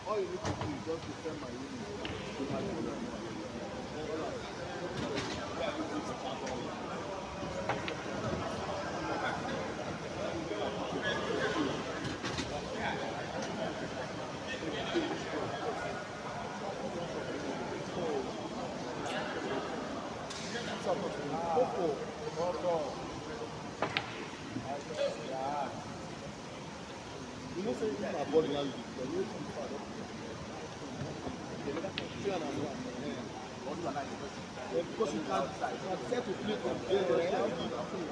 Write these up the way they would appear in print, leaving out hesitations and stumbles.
All you need to do is just to send my email. You know, saying my body language, because you can set to play from there.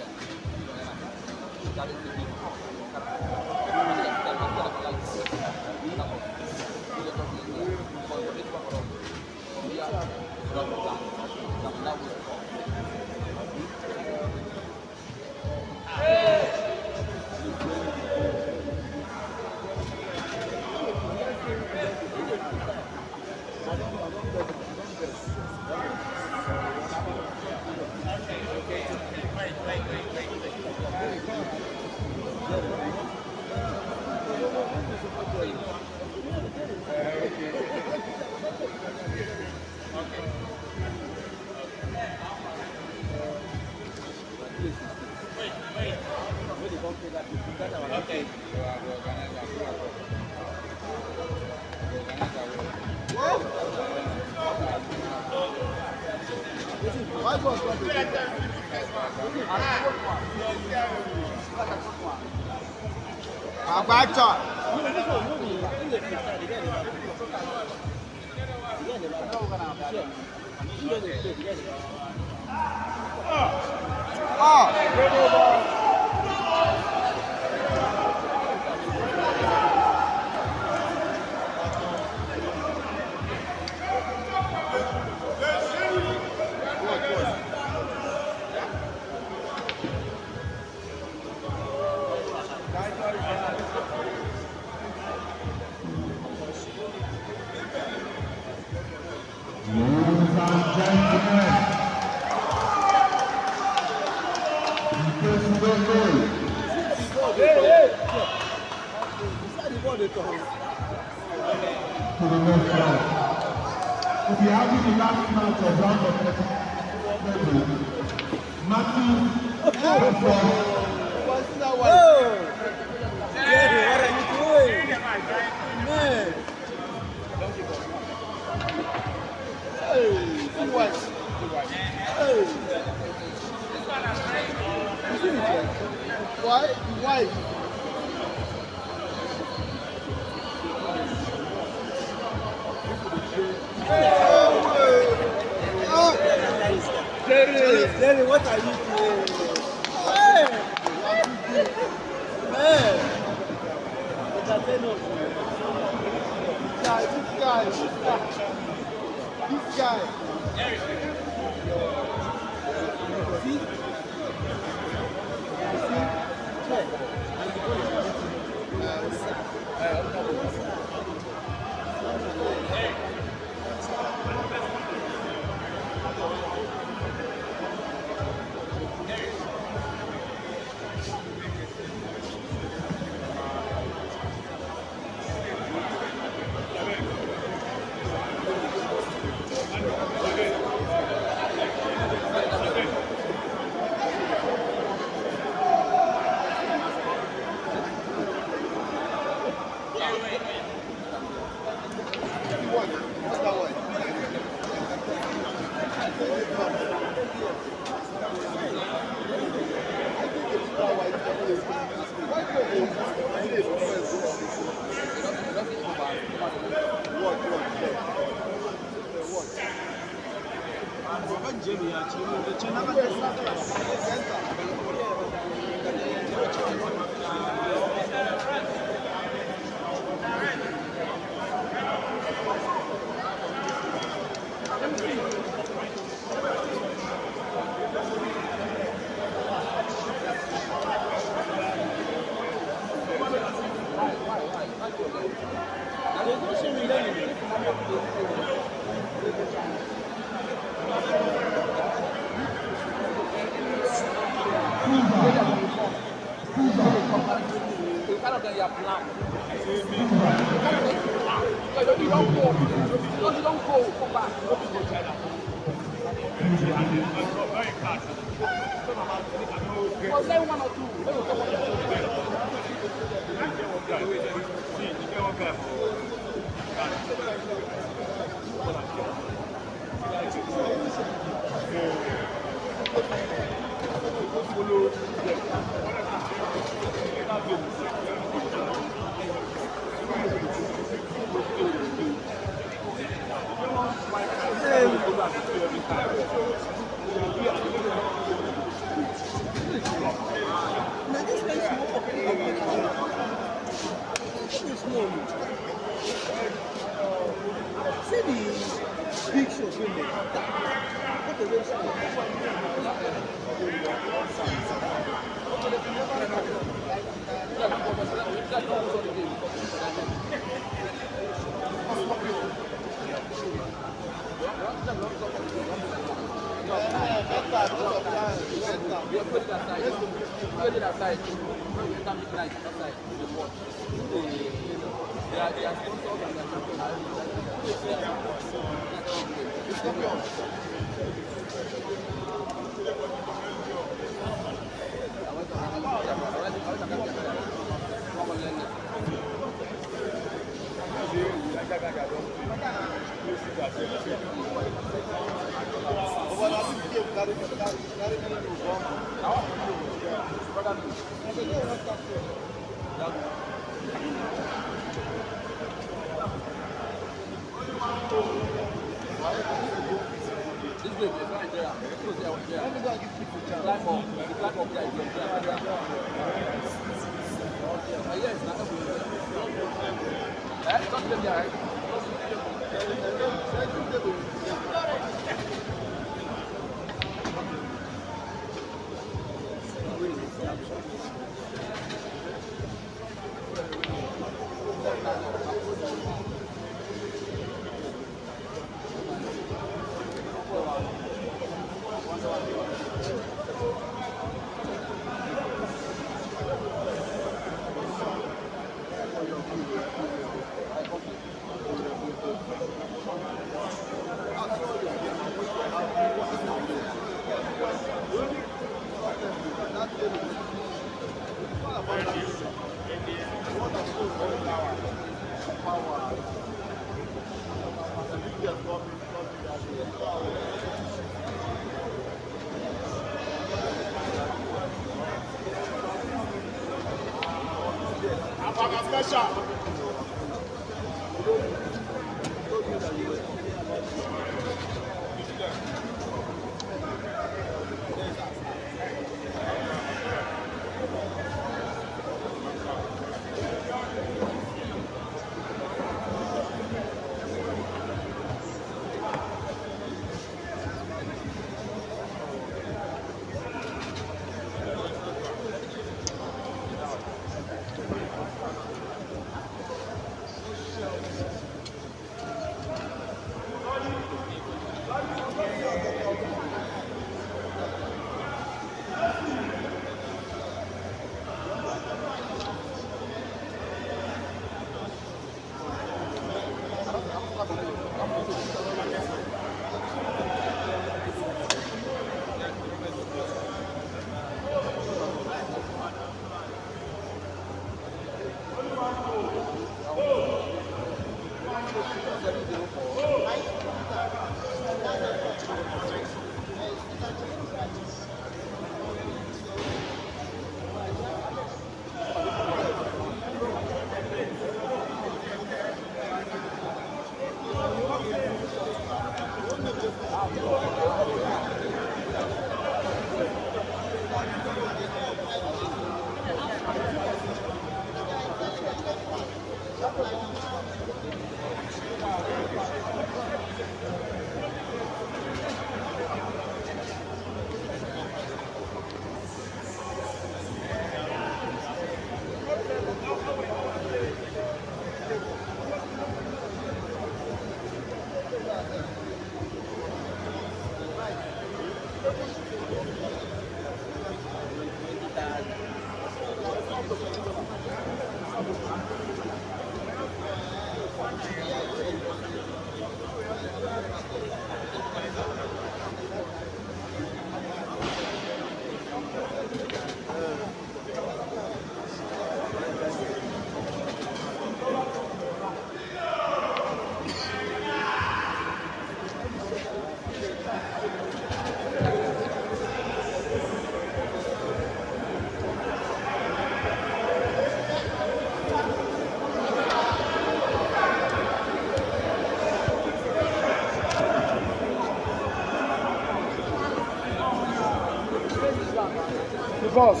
The boss.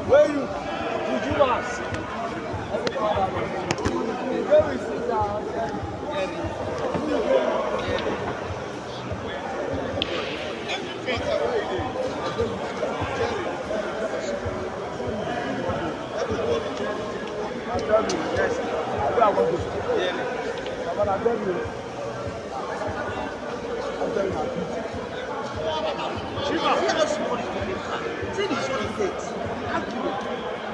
Where you? Did you ask? Where is Yes, I want to. But I tell you,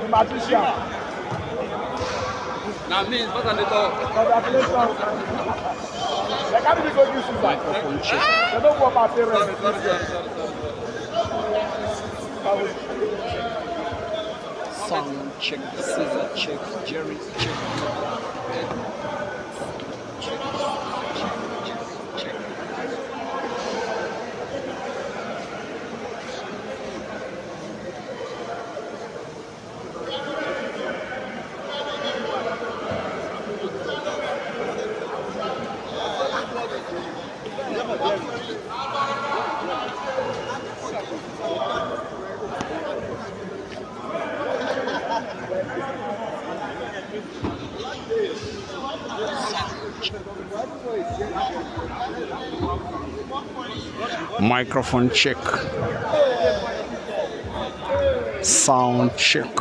the magician. Now means what are the dog? Congratulations. They can't even go use that. They don't want my parents. Sound check, CEAZER check, Jerry check. Microphone check. Sound check.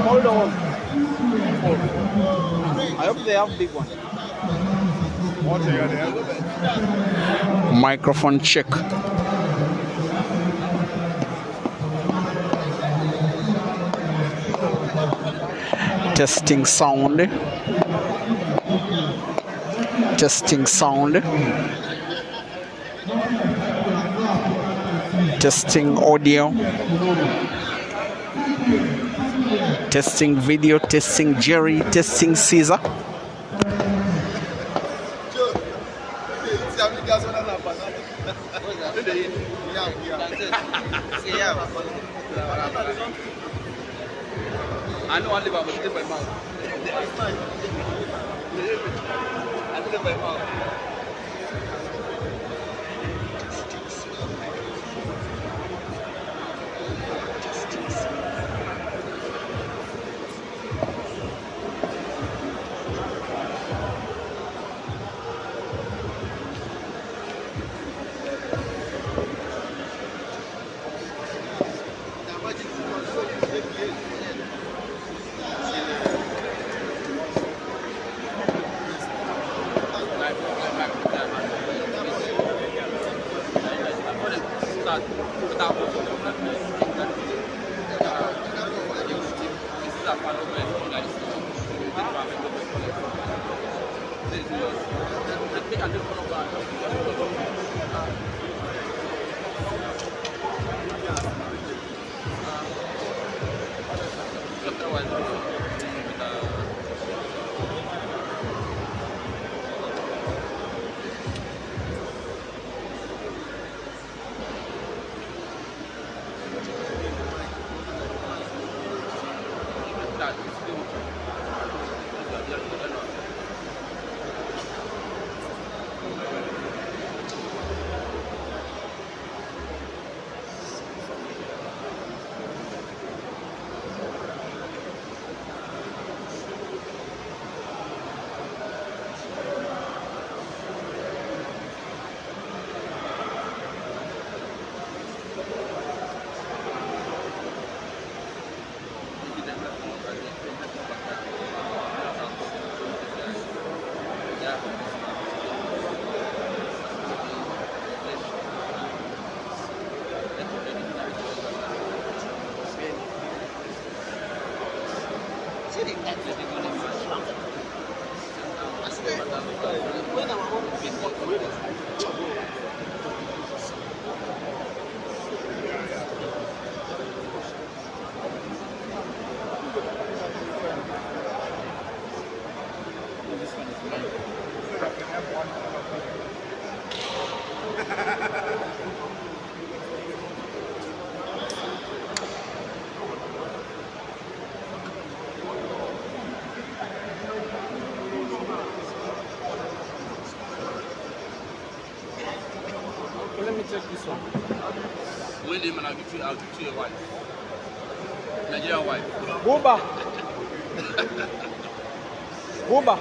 Hold on. I hope they have big one. Microphone check. Testing sound. Testing sound. Testing audio. Testing video. Testing Jerry. Testing CEAZER. I know I live out with my mouth. I live my mouth. Let me take this one. Wait a minute, I'll give you a wife. Nigerian wife. Booba. Booba.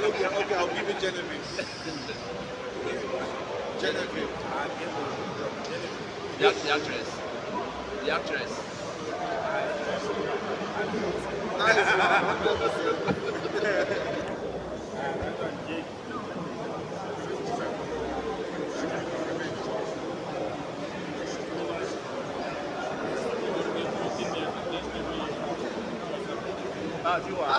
Okay, I'll give you Genevieve. Genevieve. The actress. The actress. Ah, you are.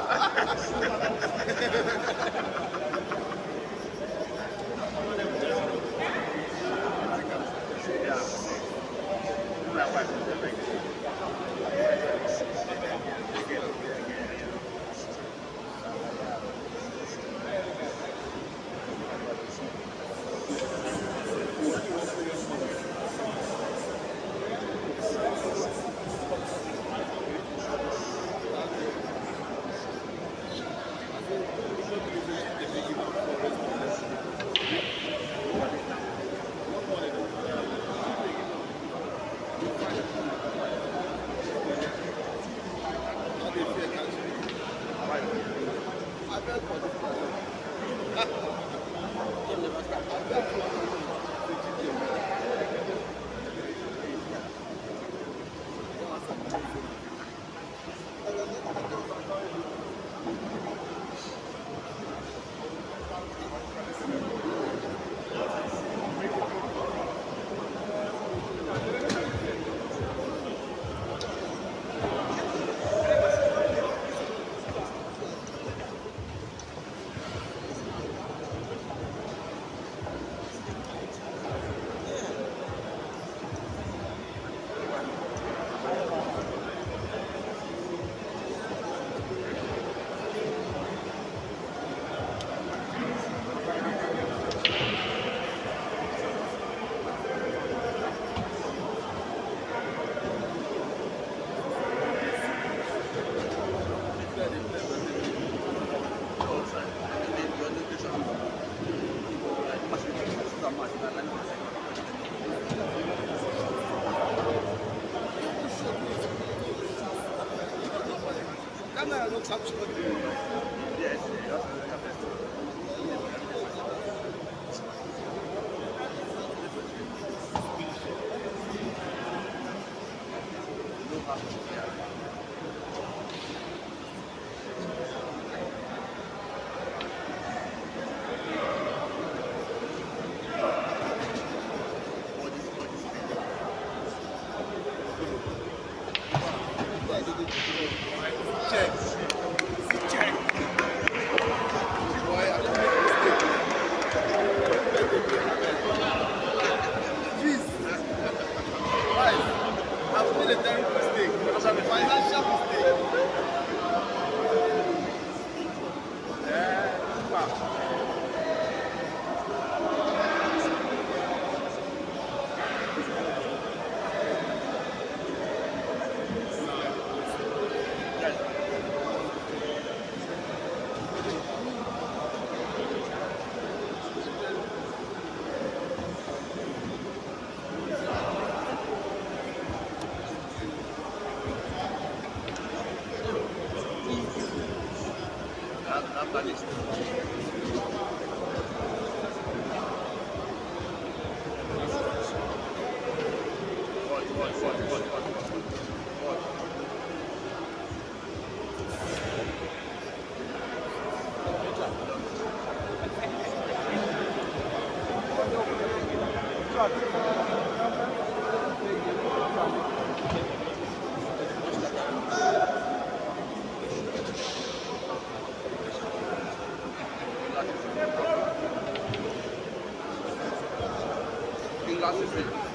Finger system.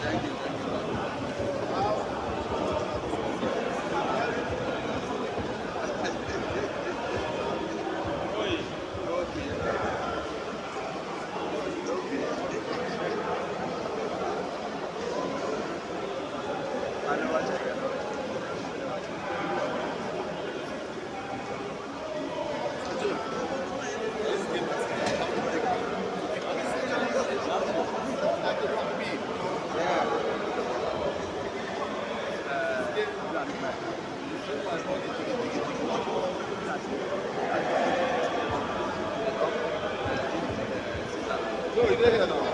Thank you. No, you didn't hear now.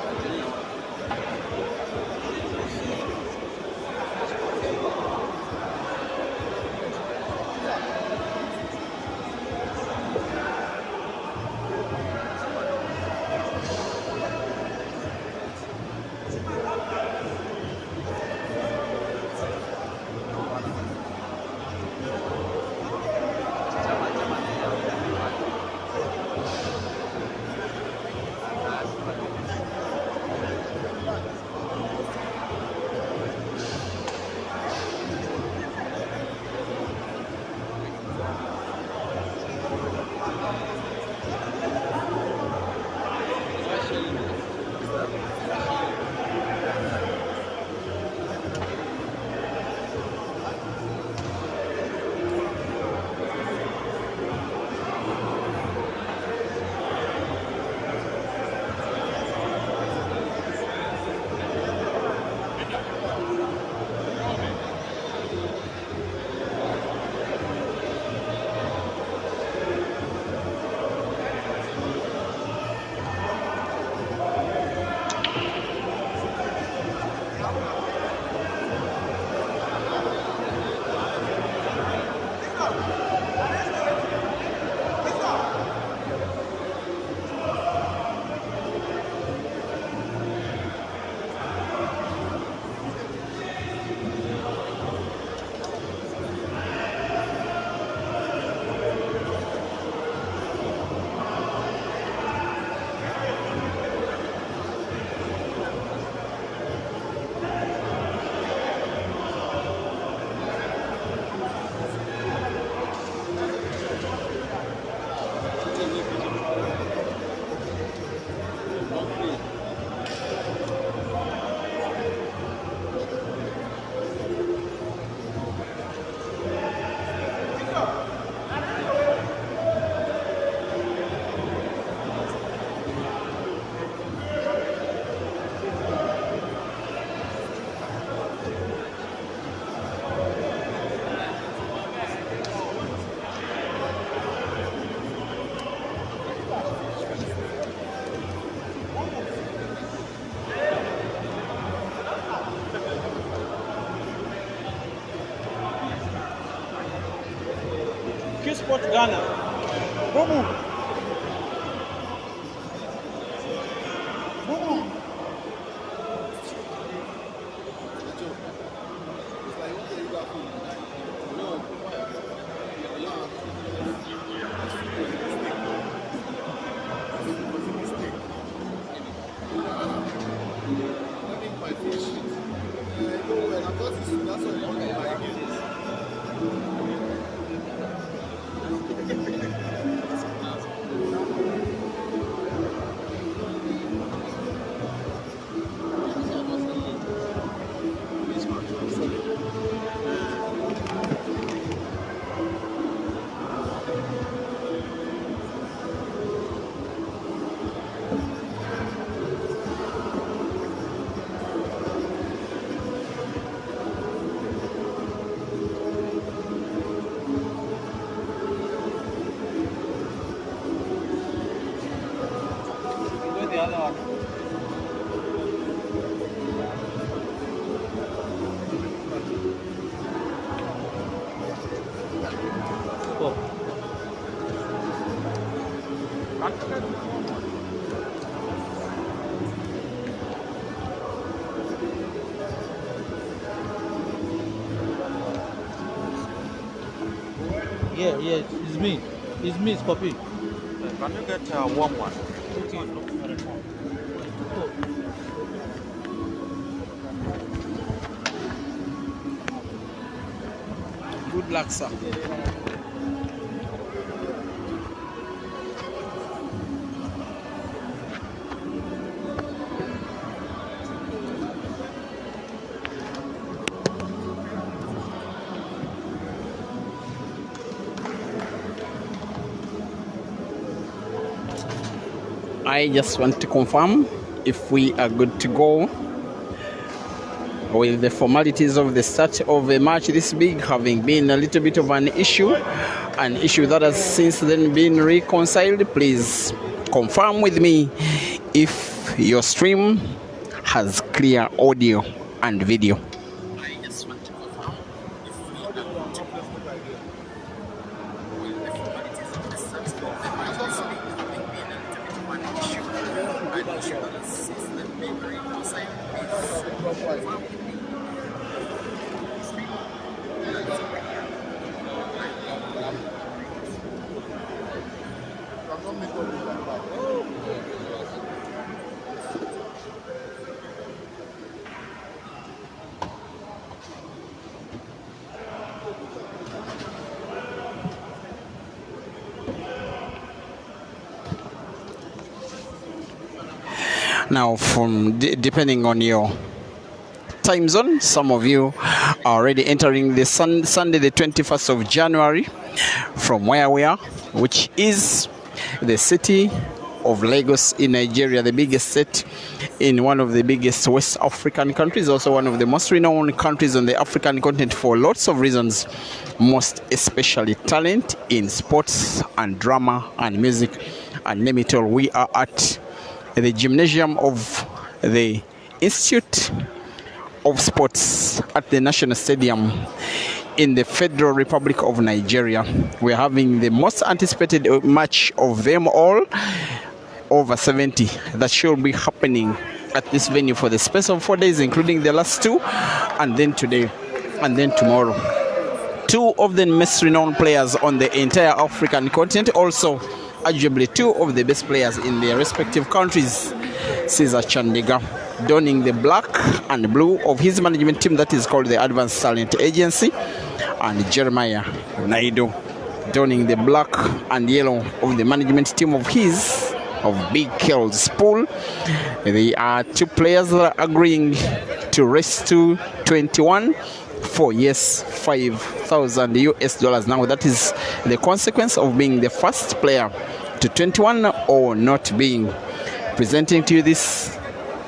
Sport Ghana. Bobo. Bobo. Yeah, it's me. It's me, it's Poppy. Can you get a warm one? Good luck, sir. I just want to confirm if we are good to go with the formalities of the start of a match this big having been a little bit of an issue that has since then been reconciled. Please confirm with me if your stream has clear audio and video. I just want to confirm if we are good to go with the formalities of the start of the match this big having been a little bit of an issue that has since then been reconciled. Please confirm with me. Now, from depending on your time zone, some of you are already entering the Sunday, the 21st of January, from where we are, which is the city of Lagos in Nigeria, the biggest state in one of the biggest West African countries, also one of the most renowned countries on the African continent for lots of reasons, most especially talent in sports and drama and music and name it all. We are at the gymnasium of the Institute of Sports at the National Stadium in the Federal Republic of Nigeria. We're having the most anticipated match of them all, over 70, that should be happening at this venue for the space of 4 days, including the last two, and then today, and then tomorrow. Two of the most renowned players on the entire African continent, also arguably two of the best players in their respective countries. CEAZER Chandigar donning the black and blue of his management team that is called the Advanced Talent Agency, and Jeremiah NAIDO donning the black and yellow of the management team of his, of Big Kel's pool. They are two players that are agreeing to race to 21 for, yes, $5,000 US. Now that is the consequence of being the first player to 21 or not being. Presenting to you this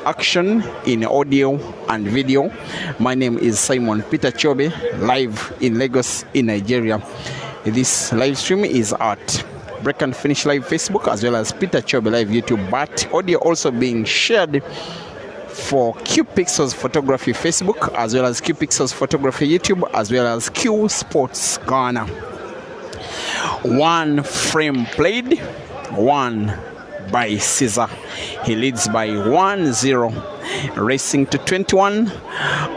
action in audio and video, my name is Simon Peter Chobe, live in Lagos in Nigeria. This live stream is at Break and Finish Live Facebook as well as Peter Chobe Live YouTube, but audio also being shared for Q Pixels Photography Facebook as well as Q Pixels Photography YouTube as well as Q Sports Ghana. One frame played, one by CEAZER. He leads by 1-0, racing to 21,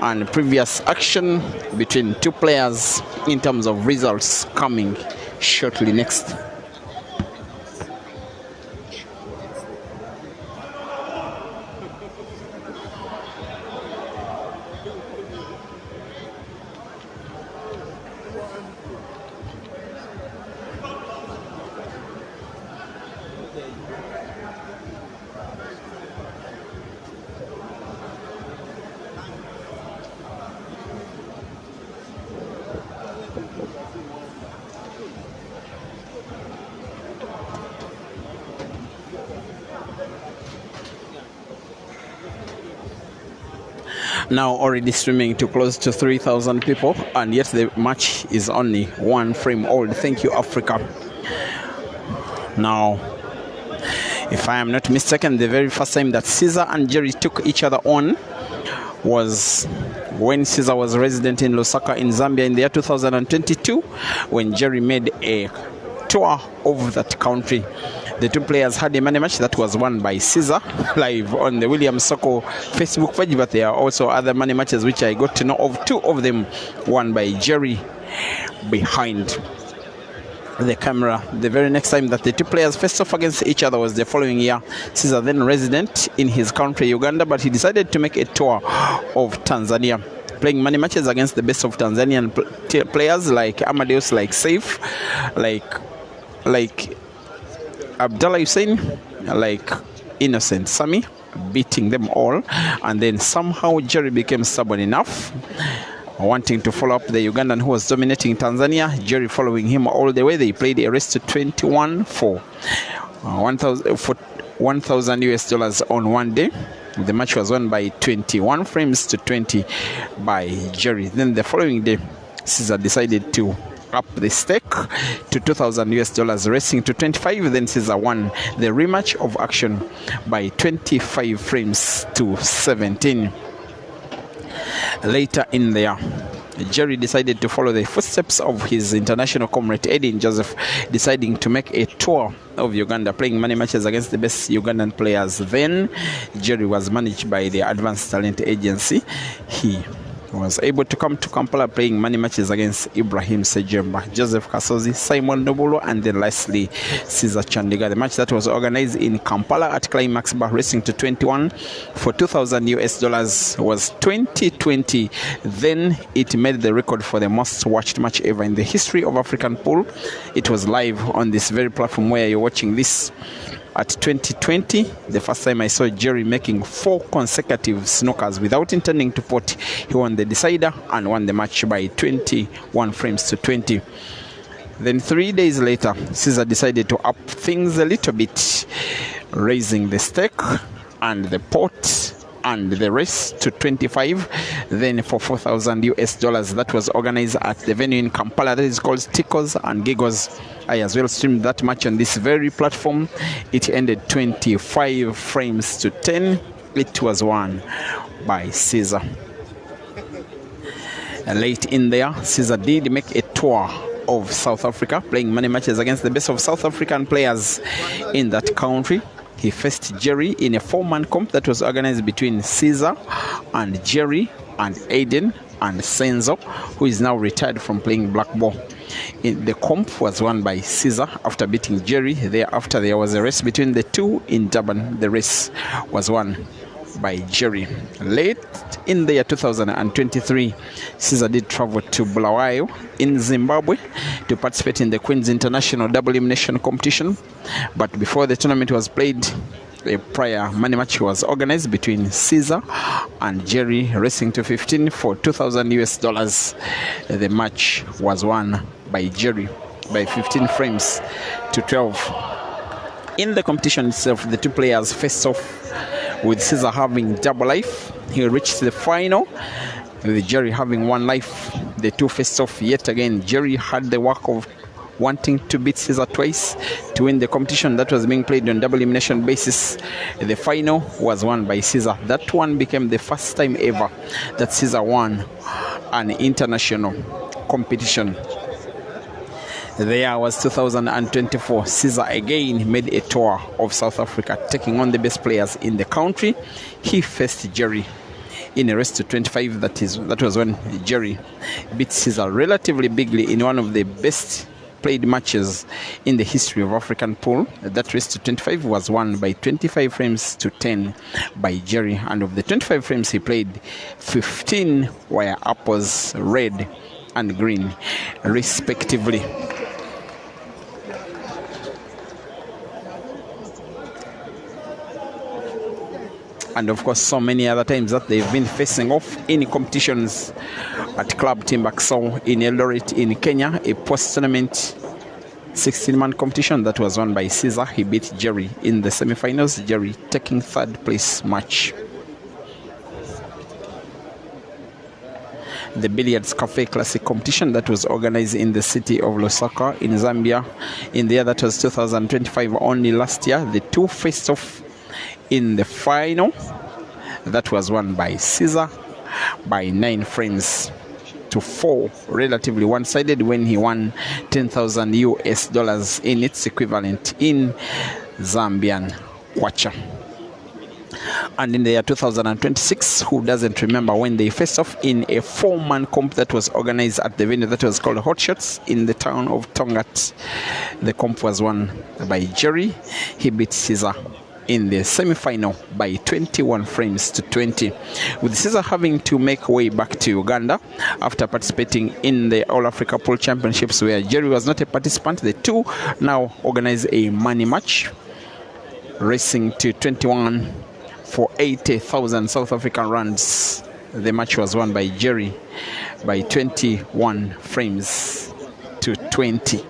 and previous action between two players in terms of results coming shortly next. Now already streaming to close to 3,000 people, and yet the match is only one frame old. Thank you, Africa. Now, if I am not mistaken, the very first time that CEAZER and Jerry took each other on was when CEAZER was resident in Lusaka in Zambia in the year 2022, when Jerry made a tour of that country. The two players had a money match that was won by CEAZER live on the William Soko Facebook page, but there are also other money matches which I got to know of, two of them won by Jerry behind the camera. The very next time that the two players faced off against each other was the following year. CEAZER, then resident in his country, Uganda, but he decided to make a tour of Tanzania, playing many matches against the best of Tanzanian players like Amadeus, like Saif, like Abdallah Hussein, like Innocent Sami, beating them all. And then somehow Jerry became stubborn enough, wanting to follow up the Ugandan who was dominating Tanzania. Jerry following him all the way. They played a race to 21 for $1,000 US on one day. The match was won by 21 frames to 20 by Jerry. Then the following day, CEAZER decided to up the stake to $2,000 US, racing to 25. Then CEAZER won the rematch of action by 25 frames to 17. Later in there, Jerry decided to follow the footsteps of his international comrade Edin Joseph, deciding to make a tour of Uganda, playing many matches against the best Ugandan players. Then Jerry was managed by the Advanced Talent Agency. He was able to come to Kampala, playing many matches against Ibrahim Sejemba, Joseph Kasozi, Simon Nobulo, and then lastly CEAZER Chandigar. The match that was organized in Kampala at Climax Bar, racing to 21 for $2,000 US was 2020. Then it made the record for the most watched match ever in the history of African pool. It was live on this very platform where you're watching this. At 2020, the first time I saw Jerry making 4 consecutive snookers without intending to pot, he won the decider and won the match by 21 frames to 20. Then 3 days later, CEAZER decided to up things a little bit, raising the stake and the pot and the race to 25. Then for $4,000 US, that was organized at the venue in Kampala that is called Tickles and Giggles. I as well streamed that match on this very platform. It ended 25 frames to 10. It was won by CEAZER. Late in there, CEAZER did make a tour of South Africa, playing many matches against the best of South African players in that country. He faced Jerry in a 4-man comp that was organized between CEAZER and Jerry and Aiden and Senzo, who is now retired from playing black ball. The comp was won by CEAZER after beating Jerry. Thereafter, there was a race between the two in Durban. The race was won by Jerry. Late in the year 2023, CEAZER did travel to Bulawayo in Zimbabwe to participate in the Queen's International Double Elimination Competition. But before the tournament was played, a prior money match was organized between CEAZER and Jerry, racing to 15 for $2,000 US. The match was won by Jerry by 15 frames to 12. In the competition itself, the two players faced off, with CEAZER having double life. He reached the final, with Jerry having 1 life. The two faced off yet again. Jerry had the work of wanting to beat CEAZER twice to win the competition that was being played on double elimination basis. The final was won by CEAZER. That one became the first time ever that CEAZER won an international competition. The year was 2024. CEAZER again made a tour of South Africa, taking on the best players in the country. He faced Jerry in a race to 25. That was when Jerry beat CEAZER relatively bigly in one of the best played matches in the history of African pool. That race to 25 was won by 25 frames to 10 by Jerry. And of the 25 frames he played, 15 were apples, red and green, respectively. And of course, so many other times that they've been facing off in competitions at Club Timbuktu in Eldoret in Kenya, a post-tournament 16-man competition that was won by CEAZER. He beat Jerry in the semi-finals, Jerry taking 3rd place match. The Billiards Cafe Classic competition that was organized in the city of Lusaka in Zambia in the year that was 2025, only last year. The two faced off in the final. That was won by CEAZER by 9 frames to 4, relatively one-sided, when he won $10,000 US in its equivalent in Zambian kwacha. And in the year 2026, who doesn't remember when they faced off in a 4-man comp that was organized at the venue that was called Hot Shots in the town of Tongat. The comp was won by Jerry. He beat Caesar in the semi-final by 21 frames to 20, with Caesar having to make way back to Uganda after participating in the All Africa Pool Championships, where Jerry was not a participant. The two now organize a money match, racing to 21 for 80,000 South African rands. The match was won by Jerry by 21 frames to 20.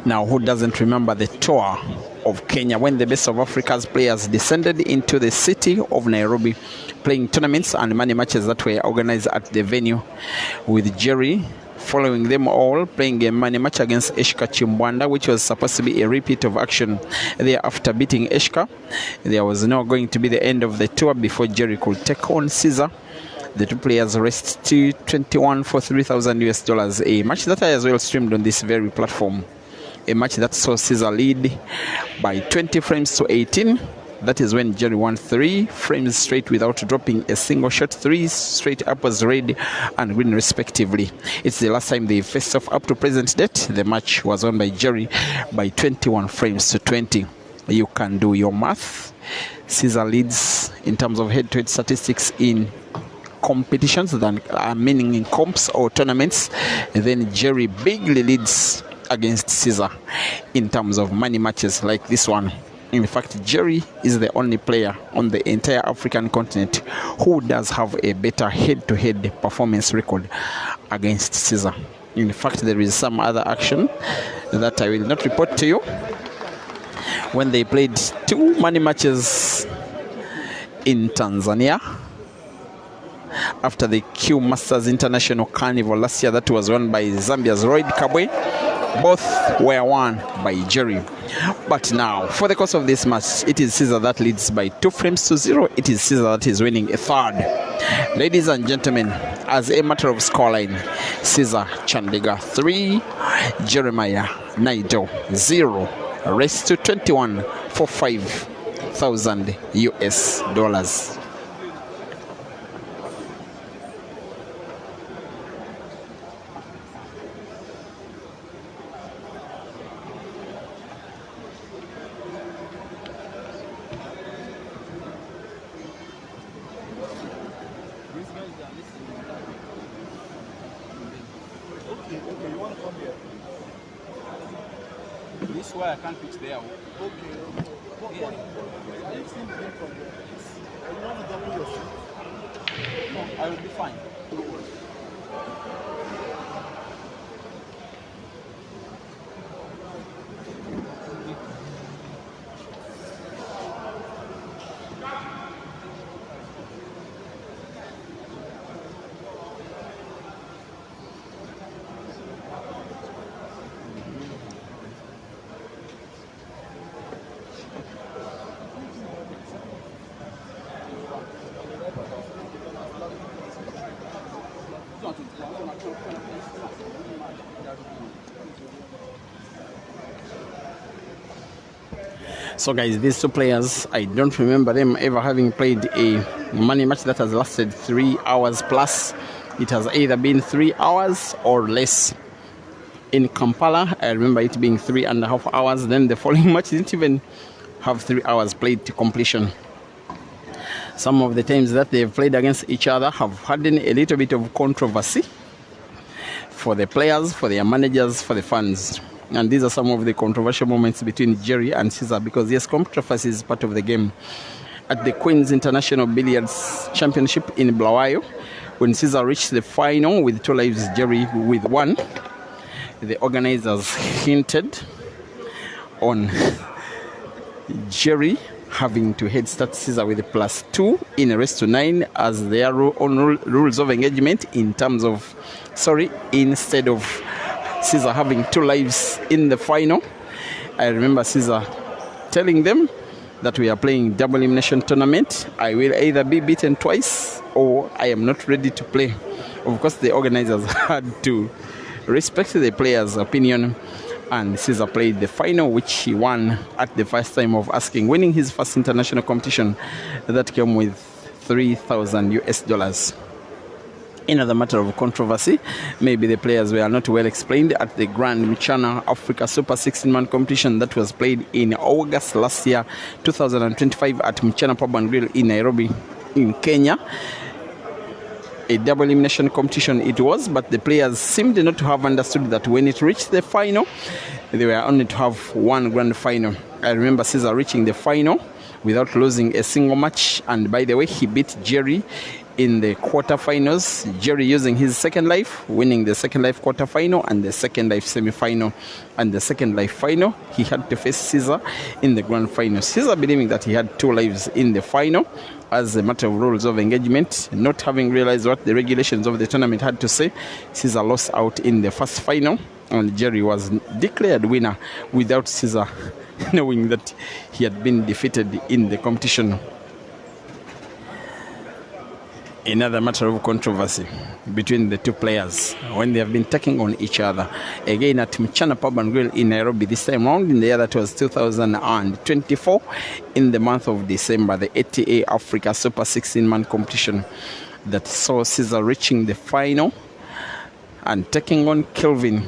Now, who doesn't remember the tour of Kenya when the best of Africa's players descended into the city of Nairobi, playing tournaments and money matches that were organized at the venue, with Jerry following them all, playing a money match against Eshka Chimbwanda, which was supposed to be a repeat of action there after beating Eshka. There was now going to be the end of the tour before Jerry could take on Caesar. The two players raced to 21 for $3,000, a match that I as well streamed on this very platform. A match that saw Caesar lead by 20 frames to 18. That is when Jerry won 3 frames straight without dropping a single shot. 3 straight upwards, red and green respectively. It's the last time they faced off up to present date. The match was won by Jerry by 21 frames to 20. You can do your math. Caesar leads in terms of head-to-head statistics in competitions, than meaning in comps or tournaments. And then Jerry bigly leads against Caesar in terms of money matches like this one. In fact, Jerry is the only player on the entire African continent who does have a better head-to-head performance record against Caesar. In fact, there is some other action that I will not report to you. When they played 2 money matches in Tanzania after the Q Masters International Carnival last year that was won by Zambia's Royd Kabwe, both were won by Jerry. But now, for the course of this match, it is Caesar that leads by 2 frames to 0. It is Caesar that is winning a third. Ladies and gentlemen, as a matter of scoreline, Caesar Chandigar 3, Jeremiah NAIDO 0, race to 21 for $5,000. This way I can't pitch there. Okay. Yeah. No, I will be fine. So guys, these two players, I don't remember them ever having played a money match that has lasted 3 hours plus. It has either been 3 hours or less. In Kampala, I remember it being 3.5 hours. Then the following match didn't even have 3 hours played to completion. Some of the times that they've played against each other have had a little bit of controversy for the players, for their managers, for the fans. And these are some of the controversial moments between Jerry and Caesar, because yes, controversy is part of the game. At the Queen's International Billiards Championship in Bulawayo, when Caesar reached the final with 2 lives, Jerry with 1, the organizers hinted on Jerry having to head start Caesar with a +2 in a race to 9 as their own rules of engagement, in terms of, instead of Caesar having 2 lives in the final. I remember Caesar telling them that we are playing double elimination tournament. I will either be beaten twice or I am not ready to play. Of course, the organizers had to respect the players' opinion and Caesar played the final, which he won at the first time of asking, winning his first international competition that came with 3,000 US dollars. Another matter of controversy, maybe the players were not well explained at the Grand Mchana Africa Super 16-man competition that was played in August last year, 2025, at Mchana Pub and Grill in Nairobi, in Kenya. A double elimination competition it was, but the players seemed not to have understood that when it reached the final, they were only to have one grand final. I remember Caesar reaching the final without losing a single match, and by the way, he beat Jerry in the quarterfinals. Jerry using his second life, winning the second life quarterfinal and the second life semi-final, and the second life final he had to face Caesar in the grand final. Caesar believing that he had 2 lives in the final as a matter of rules of engagement, not having realized what the regulations of the tournament had to say. Caesar lost out in the first final, and Jerry was declared winner without Caesar knowing that he had been defeated in the competition. Another matter of controversy between the two players when they have been taking on each other. Again at Mchana Pub and Grill in Nairobi this time round. In the year that was 2024, in the month of December, the ATA Africa Super 16-man competition that saw Caesar reaching the final and taking on Kelvin.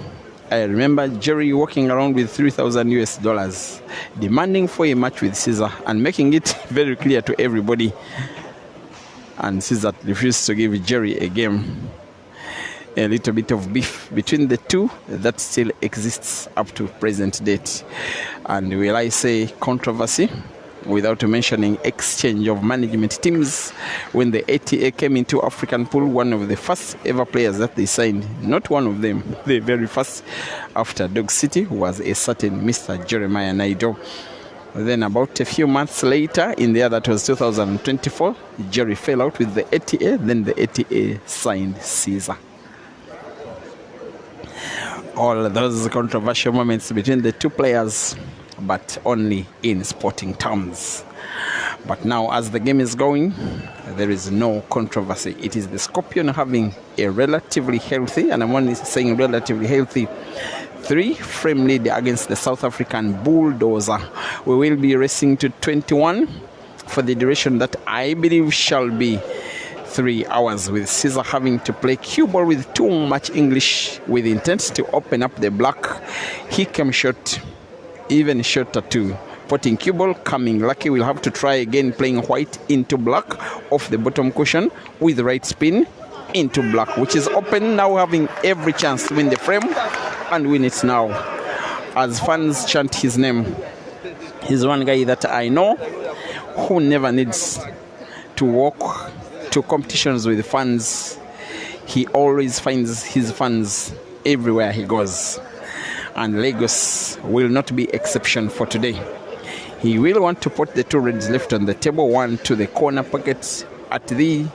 I remember Jerry walking around with 3,000 US dollars, demanding for a match with Caesar and making it very clear to everybody. And Caesar refused to give Jerry a game. A little bit of beef between the two that still exists up to present date. And will I say controversy without mentioning exchange of management teams? When the ATA came into African pool, one of the first ever players that they signed, not one of them, the very first after Dog City, was a certain Mr. Jeremiah NAIDO. Then about a few months later, in the year that was 2024, Jerry fell out with the ATA. Then the ATA signed CEAZER. All those controversial moments between the two players, but only in sporting terms. But now, as the game is going, there is no controversy. It is the Scorpion having a relatively healthy, and I'm only saying relatively healthy, 3-frame lead against the South African Bulldozer. We will be racing to 21 for the duration that I believe shall be 3 hours, with Caesar having to play cue ball with too much English with intent to open up the black. He came short, even shorter too. Putting cue ball, coming lucky, will have to try again playing white into black off the bottom cushion with right spin into black, which is open now, having every chance to win the frame and win it now. As fans chant his name, he's one guy that I know who never needs to walk to competitions with fans. He always finds his fans everywhere he goes, and Lagos will not be exception for today. He will want to put the 2 reds left on the table, one to the corner pocket at the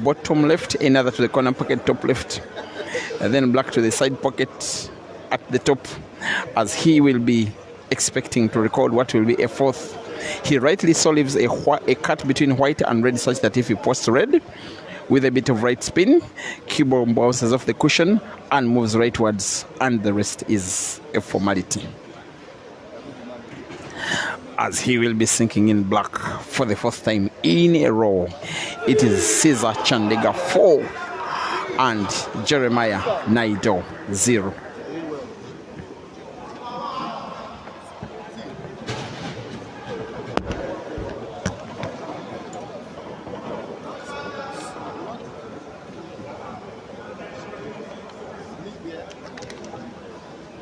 bottom left, another to the corner pocket top left, and then black to the side pocket at the top, as he will be expecting to record what will be a 4th. He rightly so leaves a cut between white and red, such that if he posts red with a bit of right spin, cue ball bounces off the cushion and moves rightwards, and the rest is a formality. As he will be sinking in black for the 4th time in a row. It is CEAZER CHANDIGAR 4 and Jeremiah NAIDO 0.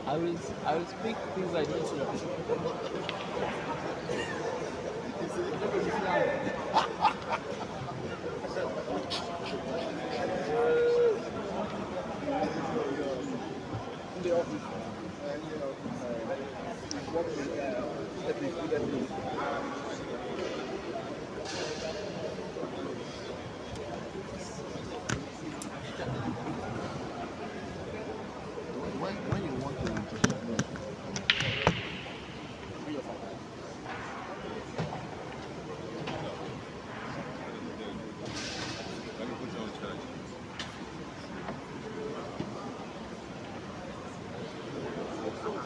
I will speak things I don't know.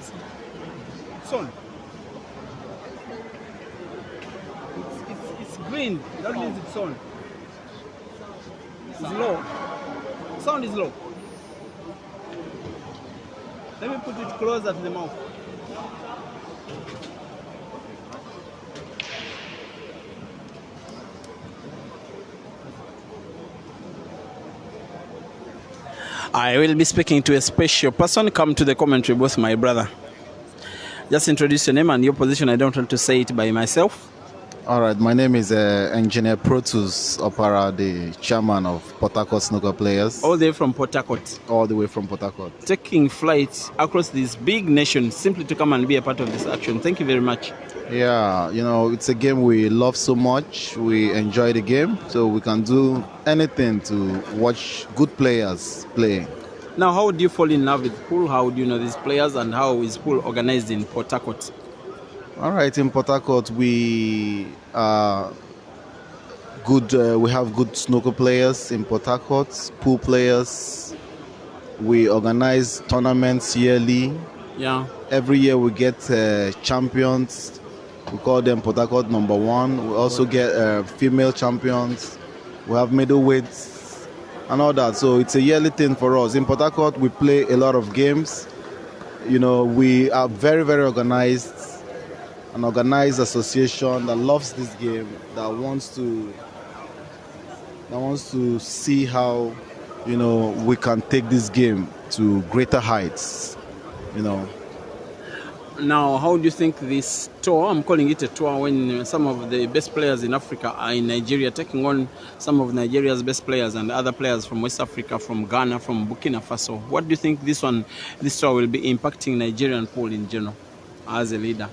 It's on. It's green. That means it's on. It's low. Sound is low. Let me put it closer to the mouth. I will be speaking to a special person. Come to the commentary booth, my brother. Just introduce your name and your position. I don't want to say it by myself. All right, my name is Engineer Protus Opara, the chairman of Port Harcourt Snooker Players. All the way from Port Harcourt. All the way from Port Harcourt. Taking flight across this big nation simply to come and be a part of this action. Thank you very much. Yeah, you know, it's a game we love so much. We enjoy the game, so we can do anything to watch good players play. Now, how do you fall in love with pool? How do you know these players, and how is pool organized in Port Harcourt? All right, in Port Harcourt, we are good. We have good snooker players in Port Harcourt, pool players. We organize tournaments yearly. Yeah. Every year we get champions. We call them Port Harcourt #1. We also get female champions. We have middleweights and all that. So it's a yearly thing for us. In Port Harcourt, we play a lot of games. You know, we are very, very organized. An organized association that loves this game, that wants to see how, you know, we can take this game to greater heights. You know. Now, how do you think this tour, I'm calling it a tour, when some of the best players in Africa are in Nigeria, taking on some of Nigeria's best players and other players from West Africa, from Ghana, from Burkina Faso. What do you think this tour will be impacting Nigerian pool in general as a leader?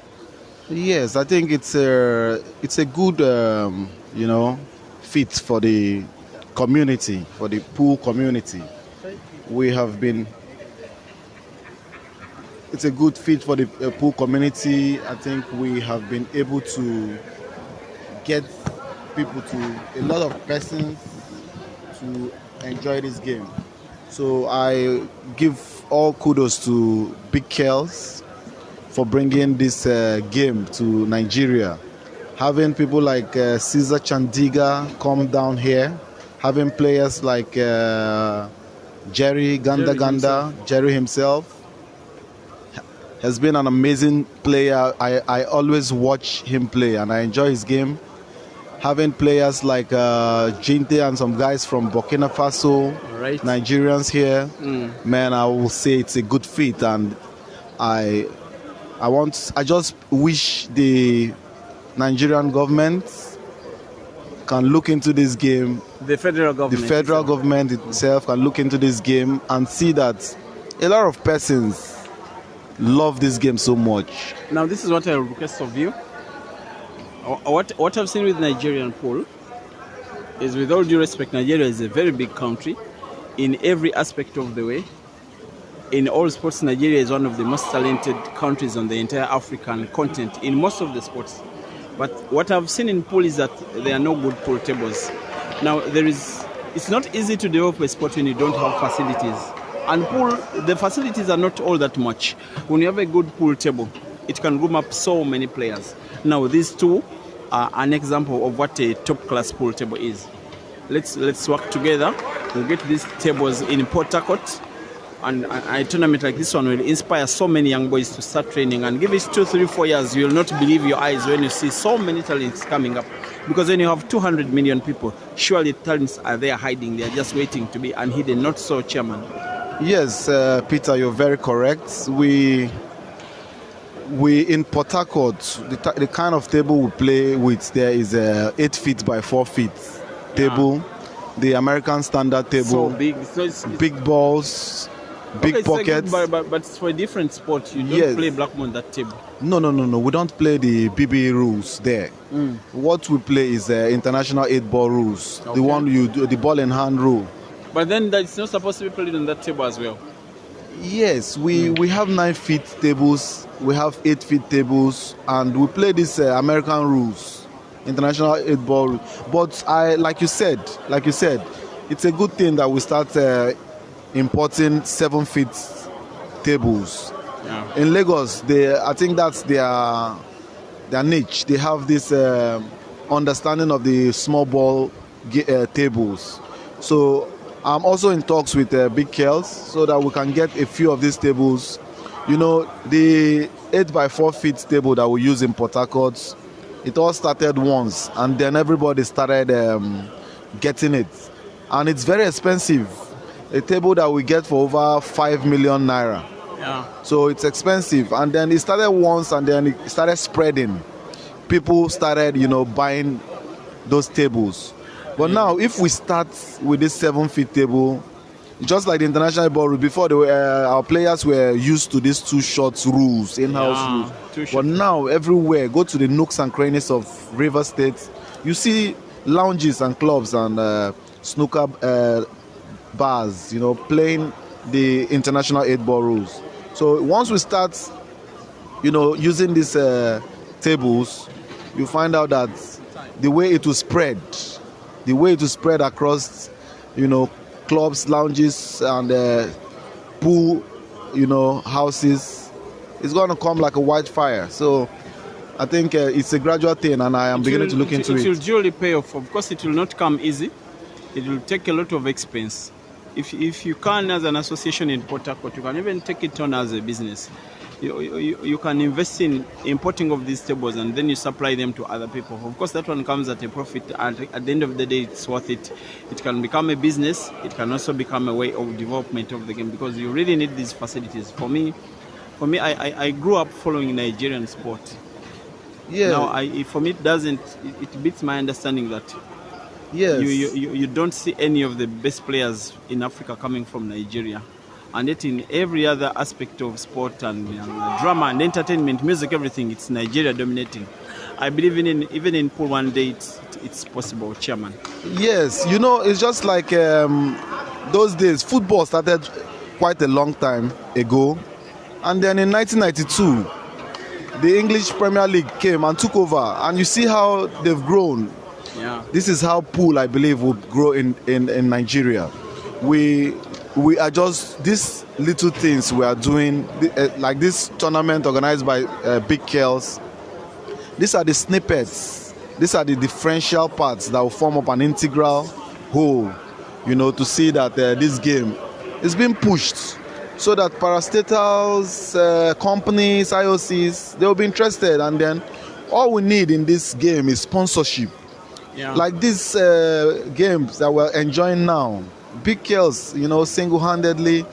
Yes, I think it's a good, you know, fit for the community, for the pool community. It's a good fit for the pool community. I think we have been able to get people a lot of persons to enjoy this game. So I give all kudos to Big Kells for bringing this game to Nigeria. Having people like CEAZER Chandigar come down here, having players like Jerry himself has been an amazing player. I always watch him play and I enjoy his game. Having players like Jinte and some guys from Burkina Faso, right. Nigerians here, man, I will say it's a good fit, and I just wish the Nigerian government can look into this game. The federal government itself can look into this game and see that a lot of persons love this game so much. Now, this is what I request of you. What I've seen with Nigerian pool is, with all due respect, Nigeria is a very big country in every aspect of the way. In all sports, Nigeria is one of the most talented countries on the entire African continent in most of the sports. But what I've seen in pool is that there are no good pool tables. Now, it's not easy to develop a sport when you don't have facilities. And pool, the facilities are not all that much. When you have a good pool table, it can room up so many players. Now, these two are an example of what a top-class pool table is. Let's work together. We'll get these tables in Port Harcourt, and a tournament like this one will inspire so many young boys to start training. And give it 2, 3, 4 years, you will not believe your eyes when you see so many talents coming up. Because when you have 200 million people, surely talents are there hiding. They are just waiting to be unhidden. Not so, Chairman. Yes, Peter, you're very correct. We in Port Harcourt, the kind of table we play with there is a 8 feet by 4 feet table, the American standard table. So big, so it's big balls, big pockets. But it's for a different sport. You don't play blackmon that table. No. We don't play the BB rules there. What we play is international 8-ball rules. Okay. The one you do, the ball in hand rule. But then it's not supposed to be played on that table as well. Yes, we have 9 feet tables, we have 8 feet tables, and we play these American rules, international 8-ball. But like you said, it's a good thing that we start importing 7 feet tables. Yeah. In Lagos, I think that's their niche. They have this understanding of the small ball tables. So I'm also in talks with Big Kells so that we can get a few of these tables. You know, the 8x4 feet table that we use in Port Harcourt, it all started once, and then everybody started getting it. And it's very expensive. A table that we get for over 5 million naira. Yeah. So it's expensive. And then it started once, and then it started spreading. People started, buying those tables. But now, if we start with this 7-feet table, just like the international ballroom, before our players were used to these 2 shots rules, in-house rules. But now, everywhere, go to the nooks and crannies of River State, you see lounges and clubs and snooker bars, playing the international 8-ball rules. So once we start, using these tables, you find out that the way it will spread across, clubs, lounges, and pool, houses, it's going to come like a wildfire. So I think it's a gradual thing, and I am beginning to look into it. It will duly pay off. Of course, it will not come easy. It will take a lot of expense. If you can, as an association in Port Harcourt, you can even take it on as a business. You can invest in importing of these tables, and then you supply them to other people. Of course, that one comes at a profit, and at the end of the day, it's worth it. It can become a business. It can also become a way of development of the game, because you really need these facilities. For me, I grew up following Nigerian sport. Yeah. Now, for me, it beats my understanding that yes, you don't see any of the best players in Africa coming from Nigeria. And yet in every other aspect of sport and drama and entertainment, music, everything, it's Nigeria dominating. I believe even in pool one day it's possible, Chairman. Yes, it's just like those days. Football started quite a long time ago. And then in 1992, the English Premier League came and took over. And you see how they've grown. Yeah. This is how pool, I believe, will grow in Nigeria. We are just these little things we are doing, like this tournament organized by Big Kells. These are the snippets. These are the differential parts that will form up an integral whole, to see that this game is being pushed so that parastatals, companies, IOCs, they will be interested. And then all we need in this game is sponsorship. Yeah. Like these games that we're enjoying now. Big Kells, single-handedly,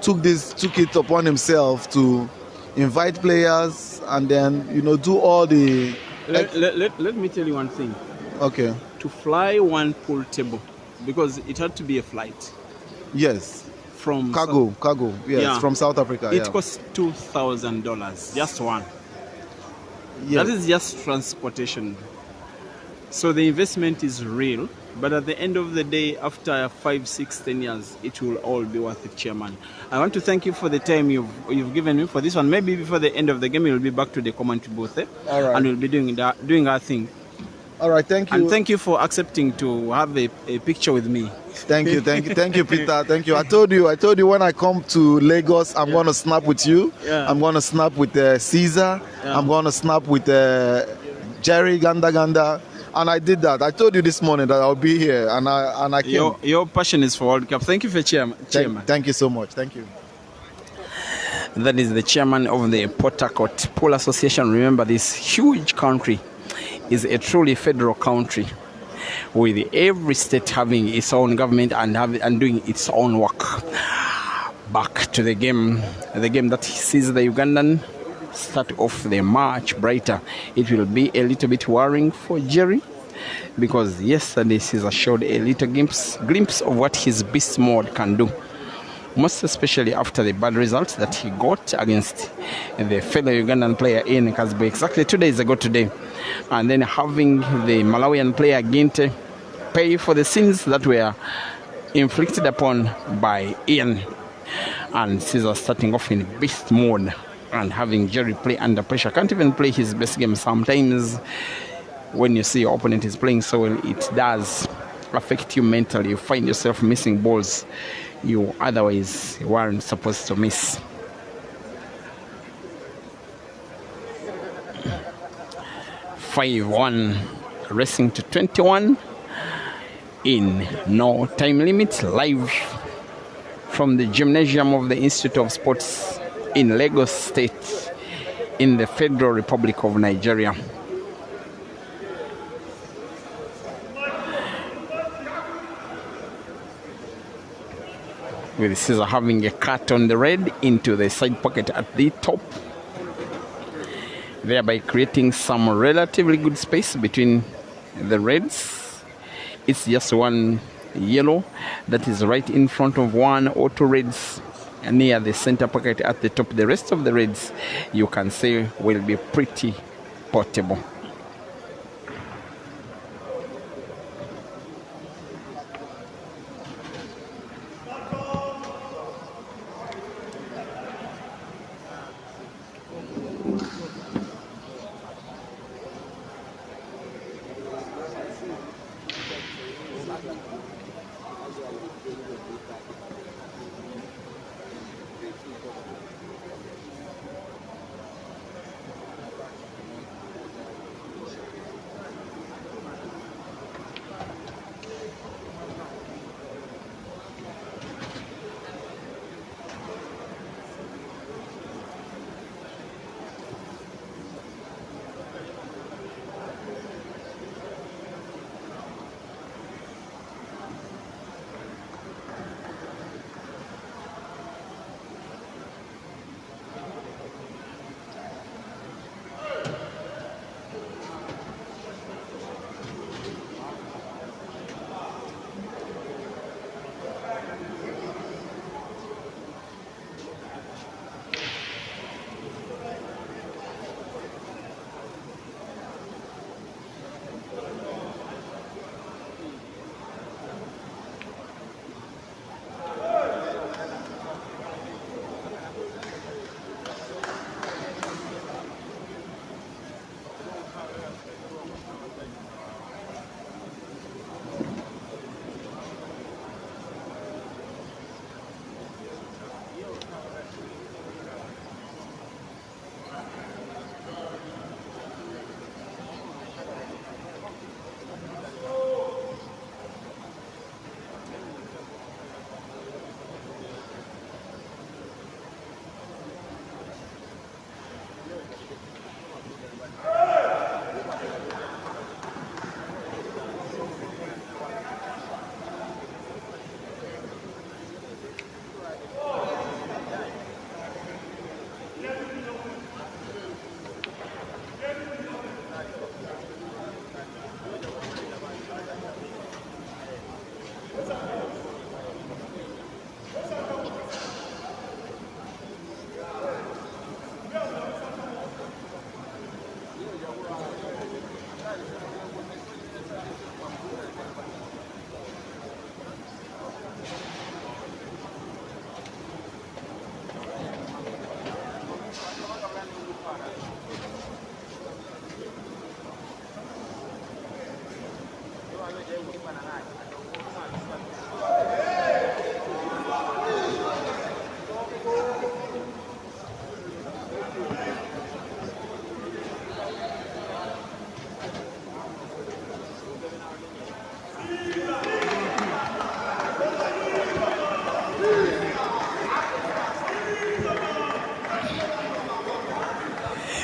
took it upon himself to invite players and then, do all the... Let me tell you one thing. Okay. To fly one pool table, because it had to be a flight. Yes. From cargo, yes, yeah. From South Africa. It costs $2,000, just one. Yes. That is just transportation. So the investment is real. But at the end of the day, after 5, 6, 10 years, it will all be worth it, Chairman. I want to thank you for the time you've given me for this one. Maybe before the end of the game, we'll be back to the commentary booth, All right. And we'll be doing our thing. All right, thank you. And thank you for accepting to have a picture with me. Thank you, Peter. Thank you. I told you when I come to Lagos, I'm going to snap with you. Yeah. I'm going to snap with CEAZER. Yeah. I'm going to snap with Jerry Ganda. And I did that. I told you this morning that I'll be here, and I came. Your passion is for World Cup. Thank you for Chairman. Thank you so much. Thank you. That is the chairman of the Port Harcourt Pool Association. Remember, this huge country is a truly federal country, with every state having its own government and doing its own work. Back to the game that sees the Ugandan start off the march brighter. It will be a little bit worrying for Jerry, because yesterday CEAZER showed a little glimpse of what his beast mode can do, most especially after the bad results that he got against the fellow Ugandan player in Kasbo exactly 2 days ago today, and then having the Malawian player Ginte pay for the sins that were inflicted upon by Ian. And CEAZER starting off in beast mode and having Jerry play under pressure. Can't even play his best game. Sometimes when you see your opponent is playing so well, it does affect you mentally. You find yourself missing balls you otherwise weren't supposed to miss. 5-1, racing to 21 in no time limit, live from the gymnasium of the Institute of Sports in Lagos State in the Federal Republic of Nigeria. With CEAZER having a cut on the red into the side pocket at the top, thereby creating some relatively good space between the reds. It's just one yellow that is right in front of one or two reds near the center pocket at the top. The rest of the reds, you can say, will be pretty portable.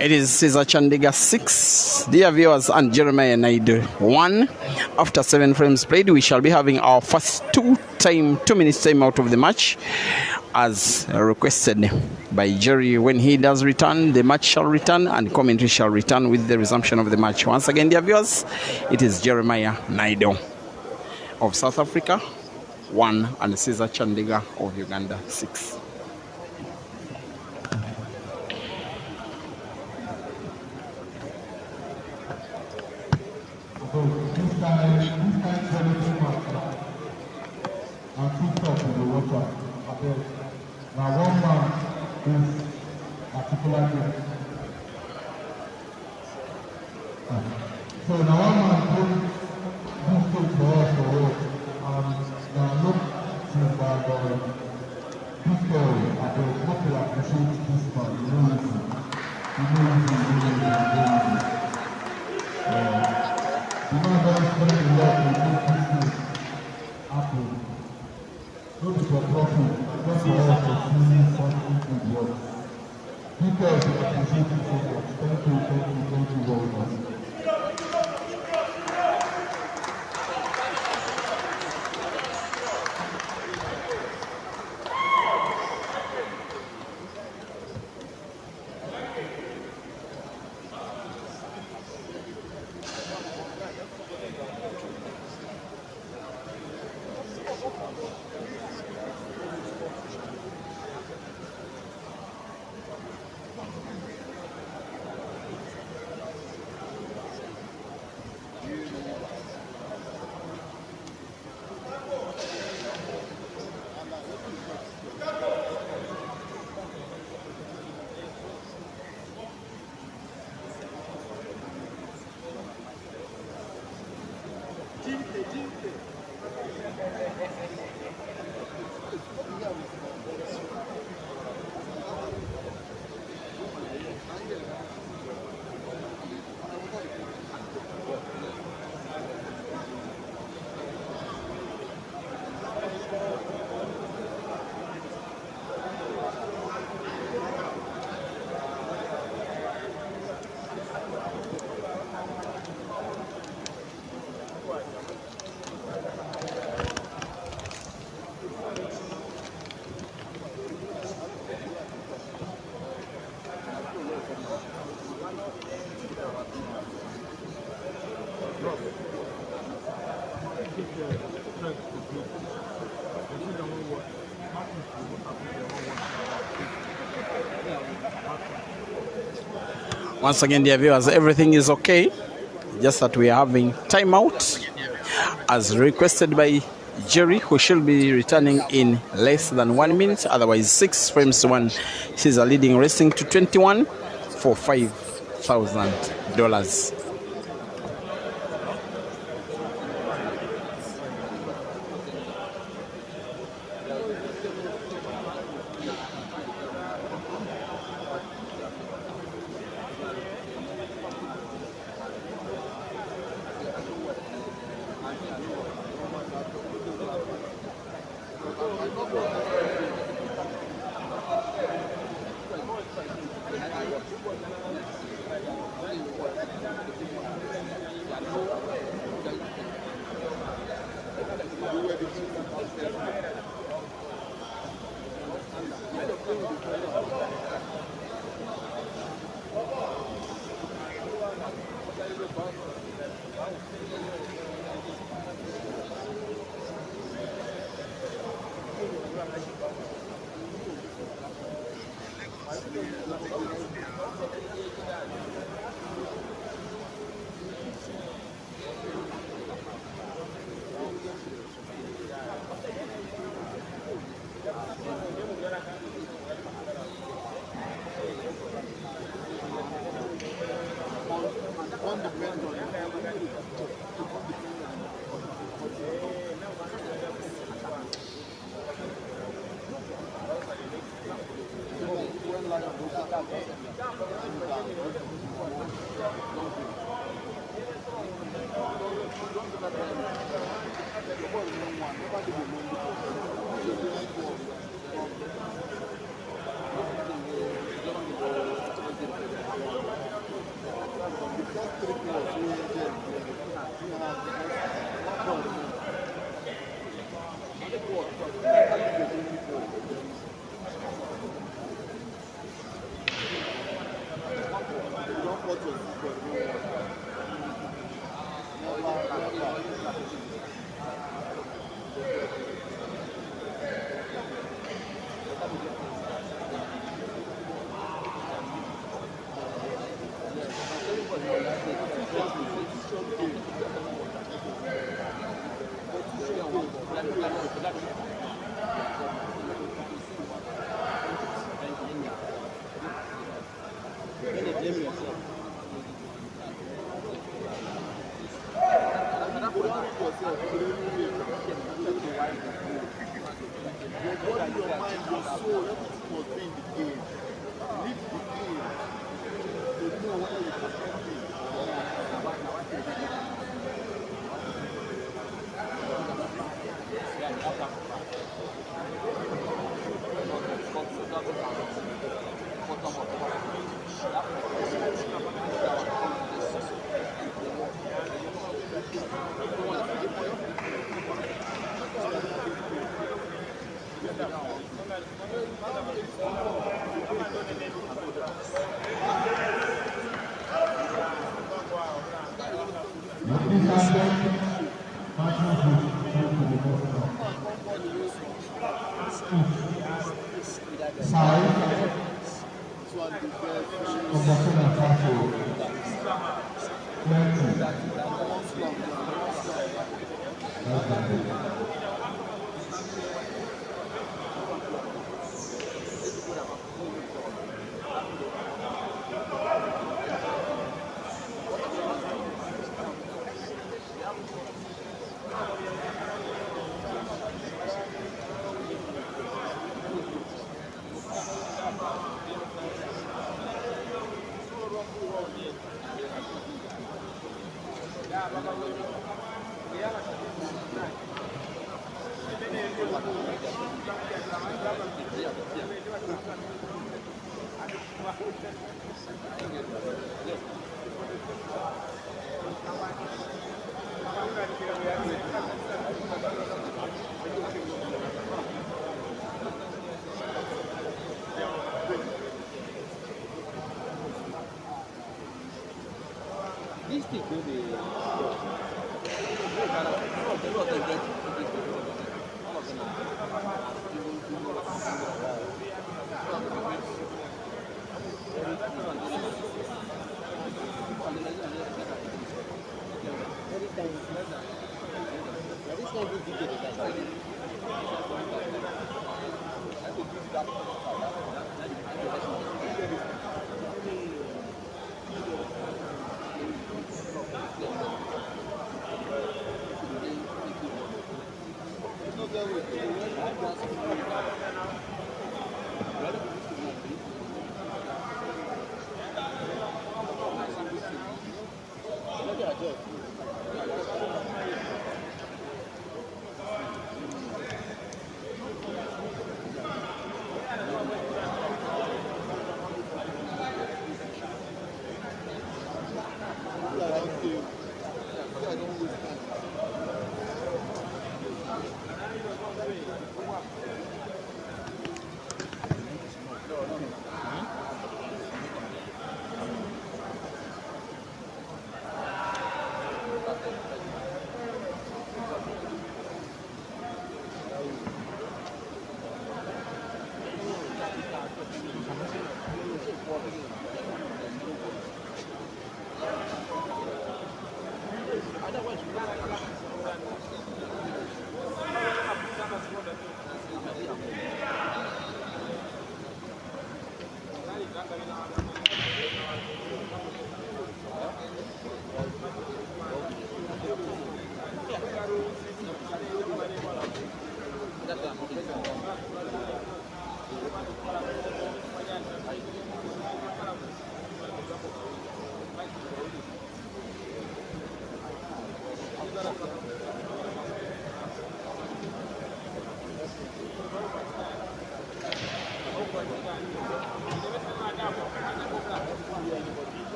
It is CEAZER Chandigar 6, dear viewers, and Jeremiah NAIDO 1. After 7 frames played, we shall be having our first 2 minutes time out of the match, as requested by Jerry. When he does return, the match shall return and commentary shall return with the resumption of the match. Once again, dear viewers, it is Jeremiah NAIDO of South Africa 1 and CEAZER Chandigar of Uganda 6. Now one man is articulated. So now one man this stage for us to work, and now look since that this girl, I don't hope you appreciate this man, you know. Once again, dear viewers, everything is okay. Just that we are having timeout as requested by Jerry, who should be returning in less than 1 minute. Otherwise, 6 frames to 1. CEAZER leading racing to 21 for $5,000.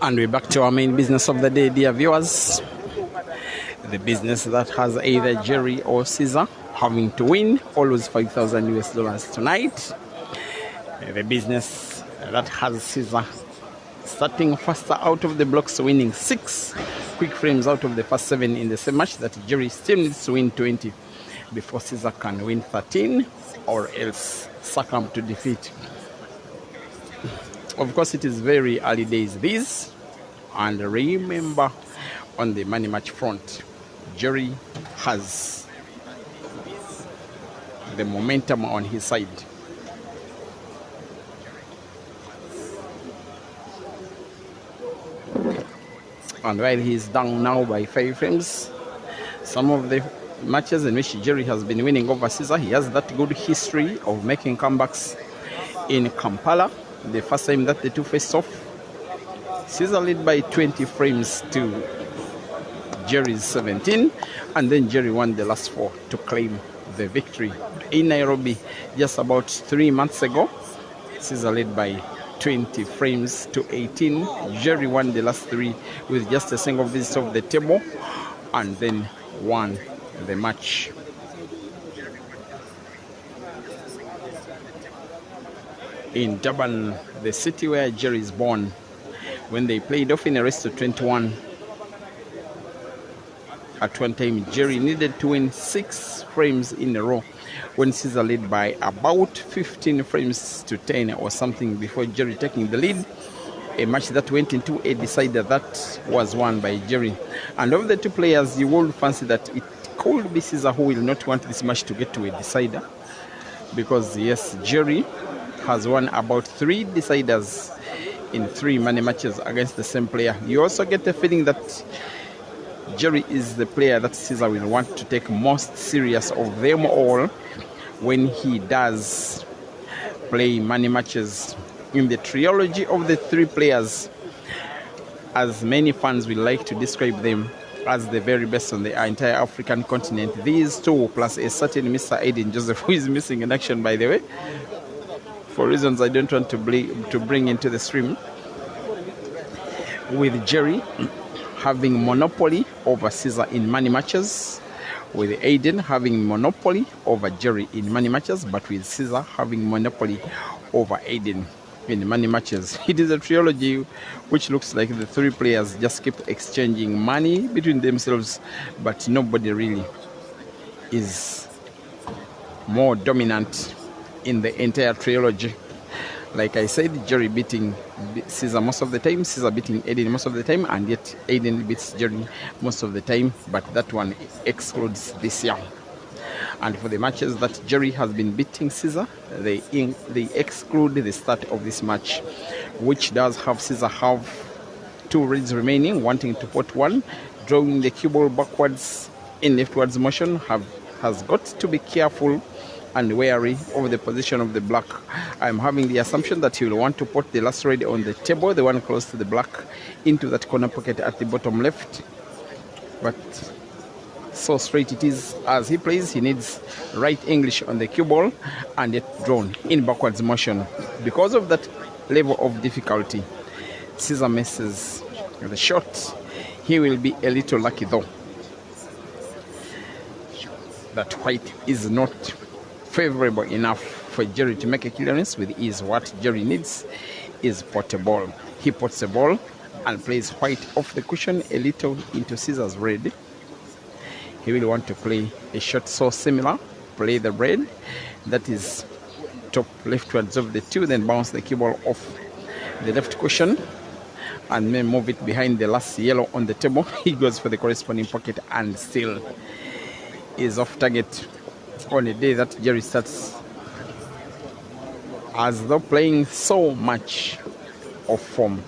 And we're back to our main business of the day, dear viewers. The business that has either Jerry or Caesar having to win or lose $5,000 tonight. The business that has Caesar starting faster out of the blocks, winning 6 quick frames out of the first 7 in the same match. That Jerry still needs to win 20 before Caesar can win 13 or else succumb to defeat. Of course, it is very early days these, and remember, on the money match front, Jerry has the momentum on his side. And while he is down now by 5 frames, some of the matches in which Jerry has been winning over Caesar, he has that good history of making comebacks in Kampala. The first time that the two faced off, Caesar led by 20 frames to Jerry's 17, and then Jerry won the last 4 to claim the victory. In Nairobi, just about 3 months ago, Caesar led by 20 frames to 18. Jerry won the last 3 with just a single visit of the table, and then won the match. In Durban, the city where Jerry is born, when they played off in a race to 21, at one time Jerry needed to win 6 frames in a row when Caesar led by about 15 frames to 10 or something before Jerry taking the lead. A match that went into a decider that was won by Jerry. And of the two players, you would fancy that it could be Caesar who will not want this match to get to a decider, because yes, Jerry has won about 3 deciders in 3 money matches against the same player. You also get the feeling that Jerry is the player that Caesar will want to take most serious of them all when he does play money matches. In the trilogy of the 3 players, as many fans will like to describe them as the very best on the entire African continent, these 2 plus a certain Mr. Aiden Joseph, who is missing in action, by the way, for reasons I don't want to bring into the stream, with Jerry having monopoly over Caesar in money matches, with Aiden having monopoly over Jerry in money matches, but with Caesar having monopoly over Aiden in money matches. It is a trilogy which looks like the 3 players just keep exchanging money between themselves, but nobody really is more dominant in the entire trilogy. Like I said, Jerry beating Caesar most of the time, Caesar beating Aiden most of the time, and yet Aiden beats Jerry most of the time, but that one excludes this year. And for the matches that Jerry has been beating Caesar, they exclude the start of this match, which does have Caesar have 2 reds remaining, wanting to put 1, drawing the cue ball backwards in leftwards motion, has got to be careful and wary of the position of the black. I'm having the assumption that he will want to put the last red on the table, the one close to the black, into that corner pocket at the bottom left. But so straight it is as he plays. He needs right English on the cue ball and yet drawn in backwards motion. Because of that level of difficulty, Caesar misses the shot. He will be a little lucky though that white is not favorable enough for Jerry to make a clearance with ease. What Jerry needs is pot a ball. He puts a ball and plays white off the cushion a little into Caesar's red. He will want to play a shot so similar. Play the red that is top leftwards of the 2, then bounce the cue ball off the left cushion and then move it behind the last yellow on the table. He goes for the corresponding pocket and still is off target on a day that Jerry starts as though playing so much of form.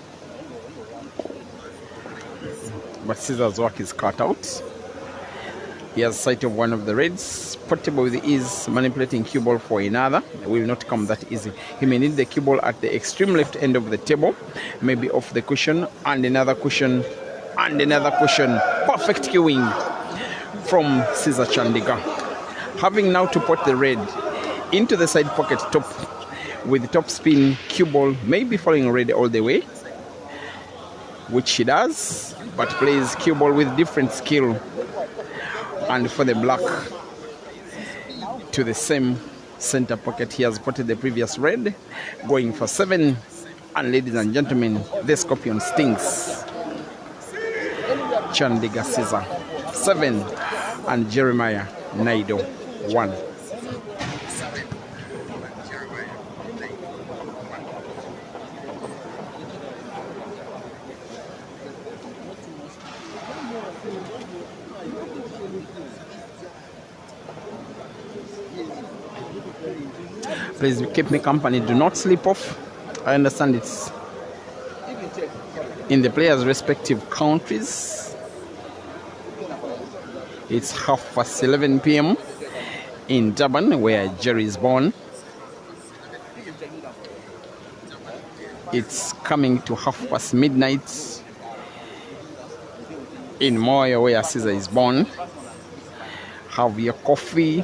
But Caesar's work is cut out. He has sight of one of the reds. Portable with ease, manipulating cue ball for another. It will not come that easy. He may need the cue ball at the extreme left end of the table, maybe off the cushion, and another cushion, and another cushion. Perfect cueing from Caesar Chandigar. Having now to put the red into the side pocket top with the top spin cue ball, maybe following red all the way, which he does, but plays cue ball with different skill. And for the black, to the same center pocket he has put the previous red, going for 7. And ladies and gentlemen, the scorpion stings. Chandigar Caesar 7 and Jeremiah NAIDO 1. Please keep me company. Do not sleep off. I understand it's in the players' respective countries. It's 11:30 p.m. in Durban, where Jerry is born. It's coming to midnight in Moyo, where Caesar is born. Have your coffee,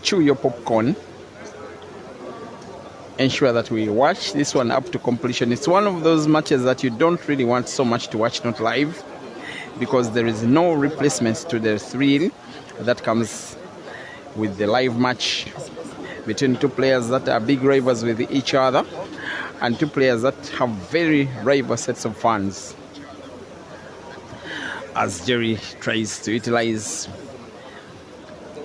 chew your popcorn, ensure that we watch this one up to completion. It's one of those matches that you don't really want so much to watch not live, because there is no replacement to the thrill that comes with the live match between 2 players that are big rivals with each other and 2 players that have very rival sets of fans. As Jerry tries to utilize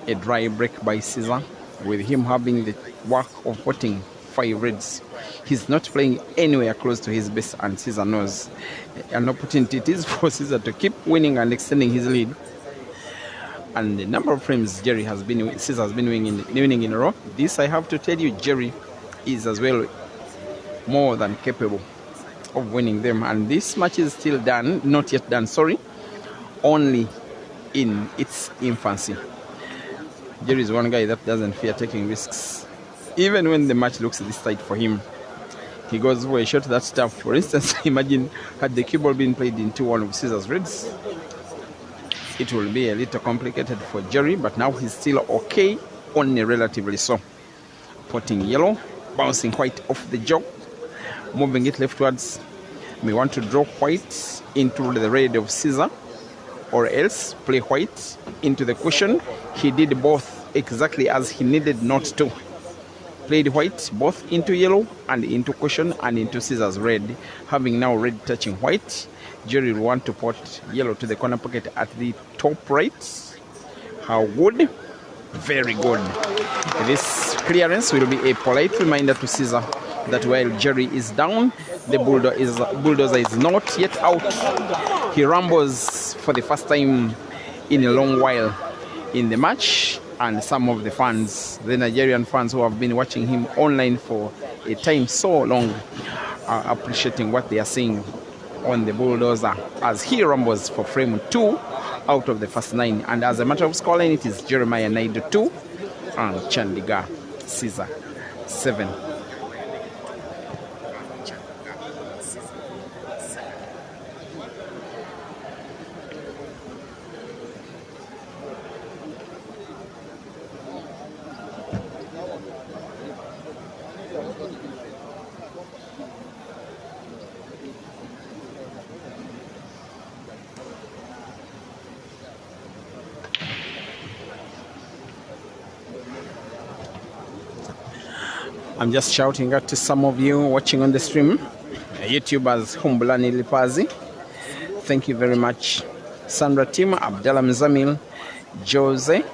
a dry break by Caesar, with him having the work of putting 5 reds. He's not playing anywhere close to his best, and Caesar knows an opportunity it is for Caesar to keep winning and extending his lead. And the number of frames Caesar has been winning in a row, this I have to tell you, Jerry is as well more than capable of winning them. And this match is still done, not yet done, sorry, only in its infancy. Jerry is one guy that doesn't fear taking risks. Even when the match looks this tight for him, he goes for a shot that's tough. For instance, imagine had the cue ball been played into one of Caesar's reds, it will be a little complicated for Jerry, but now he's still okay, only relatively so. Putting yellow, bouncing white off the jaw, moving it leftwards. May want to draw white into the red of Caesar, or else play white into the cushion. He did both exactly as he needed not to. Played white both into yellow and into cushion and into Caesar's red. Having now red touching white, Jerry will want to put yellow to the corner pocket at the top right. How good? Very good. This clearance will be a polite reminder to Caesar that while Jerry is down, the bulldozer is not yet out. He rumbles for the first time in a long while in the match, and some of the fans, the Nigerian fans who have been watching him online for a time so long, are appreciating what they are seeing on the bulldozer as he rumbles for frame 2 out of the first 9. And as a matter of scoreline, it is Jeremiah NAIDO 2 and Chandigar CEAZER 7. I'm just shouting out to some of you watching on the stream. YouTubers Humbulani Lipazi, thank you very much. Sandra Tim, Abdallah Mzamil, Jose,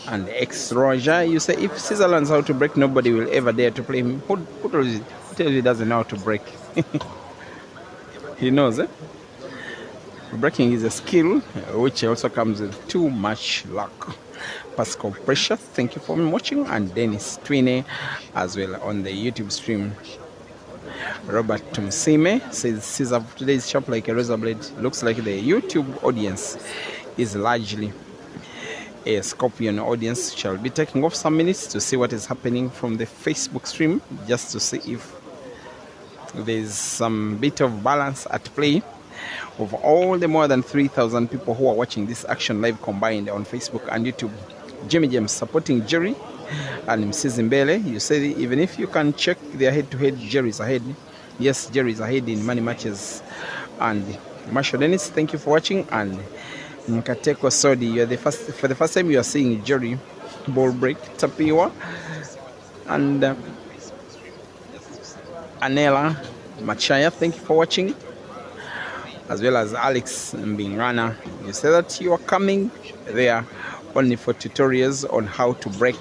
and X Roger. You say if Caesar learns how to break, nobody will ever dare to play him. Who tells you he doesn't know how to break? He knows, eh? Breaking is a skill which also comes with too much luck. Pascal Pressure, thank you for watching, and Dennis Twine as well on the YouTube stream. Robert Tumsime says Caesar today is sharp like a razor blade. Looks like the YouTube audience is largely a Scorpion audience. Shall be taking off some minutes to see what is happening from the Facebook stream, just to see if there's some bit of balance at play of all the more than 3,000 people who are watching this action live combined on Facebook and YouTube. Jimmy James supporting Jerry and Msizimbele. You say even if you can check their head-to-head, Jerry's ahead. Yes, Jerry's ahead in many matches. And Marshall Dennis, thank you for watching. And Nkateko Sodi, you're for the first time you are seeing Jerry ball break. Tapiwa and Anela Machaya, thank you for watching. As well as Alex Mbingrana, you say that you are coming there only for tutorials on how to break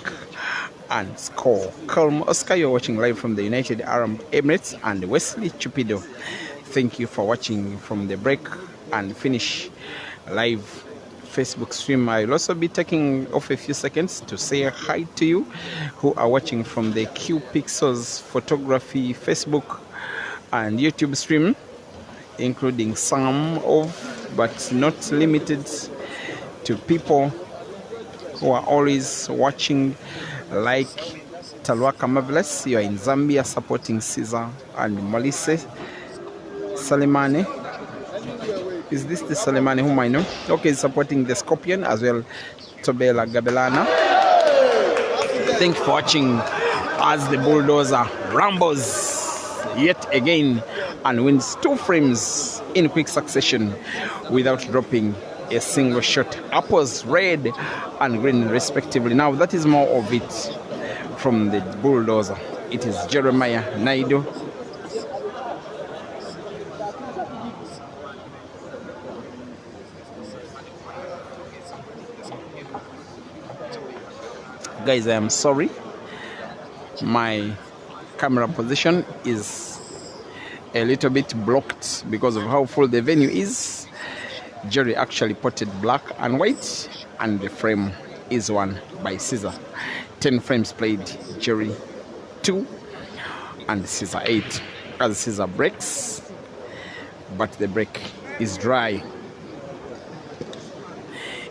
and score. Calm Oscar, you're watching live from the United Arab Emirates. And Wesley Chupido, thank you for watching from the break and finish live Facebook stream. I'll also be taking off a few seconds to say hi to you who are watching from the Q Pixels Photography Facebook and YouTube stream, including some of, but not limited to, people who are always watching, like Talwaka Marvelous. You are in Zambia supporting Caesar, and Malise Salimane. Is this the Salimane whom I know? Okay, supporting the Scorpion as well. Tobela Gabelana. Thanks for watching as the bulldozer rumbles yet again and wins 2 frames in quick succession without dropping a single shot. Apples red and green respectively. Now that is more of it from the bulldozer. It is Jeremiah NAIDO. Guys, I am sorry, my camera position is a little bit blocked because of how full the venue is. Jerry actually potted black and white, and the frame is won by Caesar. 10 frames played, Jerry 2 and Caesar 8. As Caesar breaks, but the break is dry.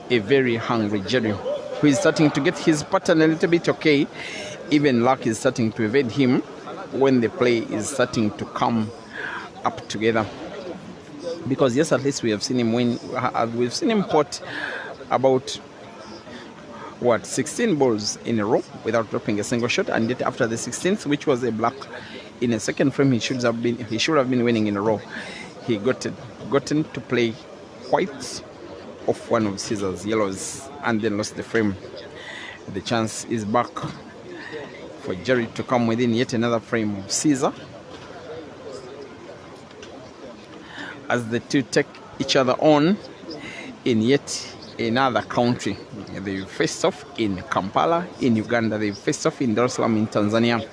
A very hungry Jerry, who is starting to get his pattern a little bit okay. Even luck is starting to evade him when the play is starting to come up together. Because yes, at least we have seen him win. We've seen him pot about 16 balls in a row without dropping a single shot, and yet after the 16th, which was a black in a second frame, he should have been winning in a row. He gotten to play white off one of Caesar's yellows and then lost the frame. The chance is back for Jerry to come within yet another frame of Caesar, as the two take each other on in yet another country. They faced off in Kampala in Uganda. They faced off in Dar es Salaam in Tanzania.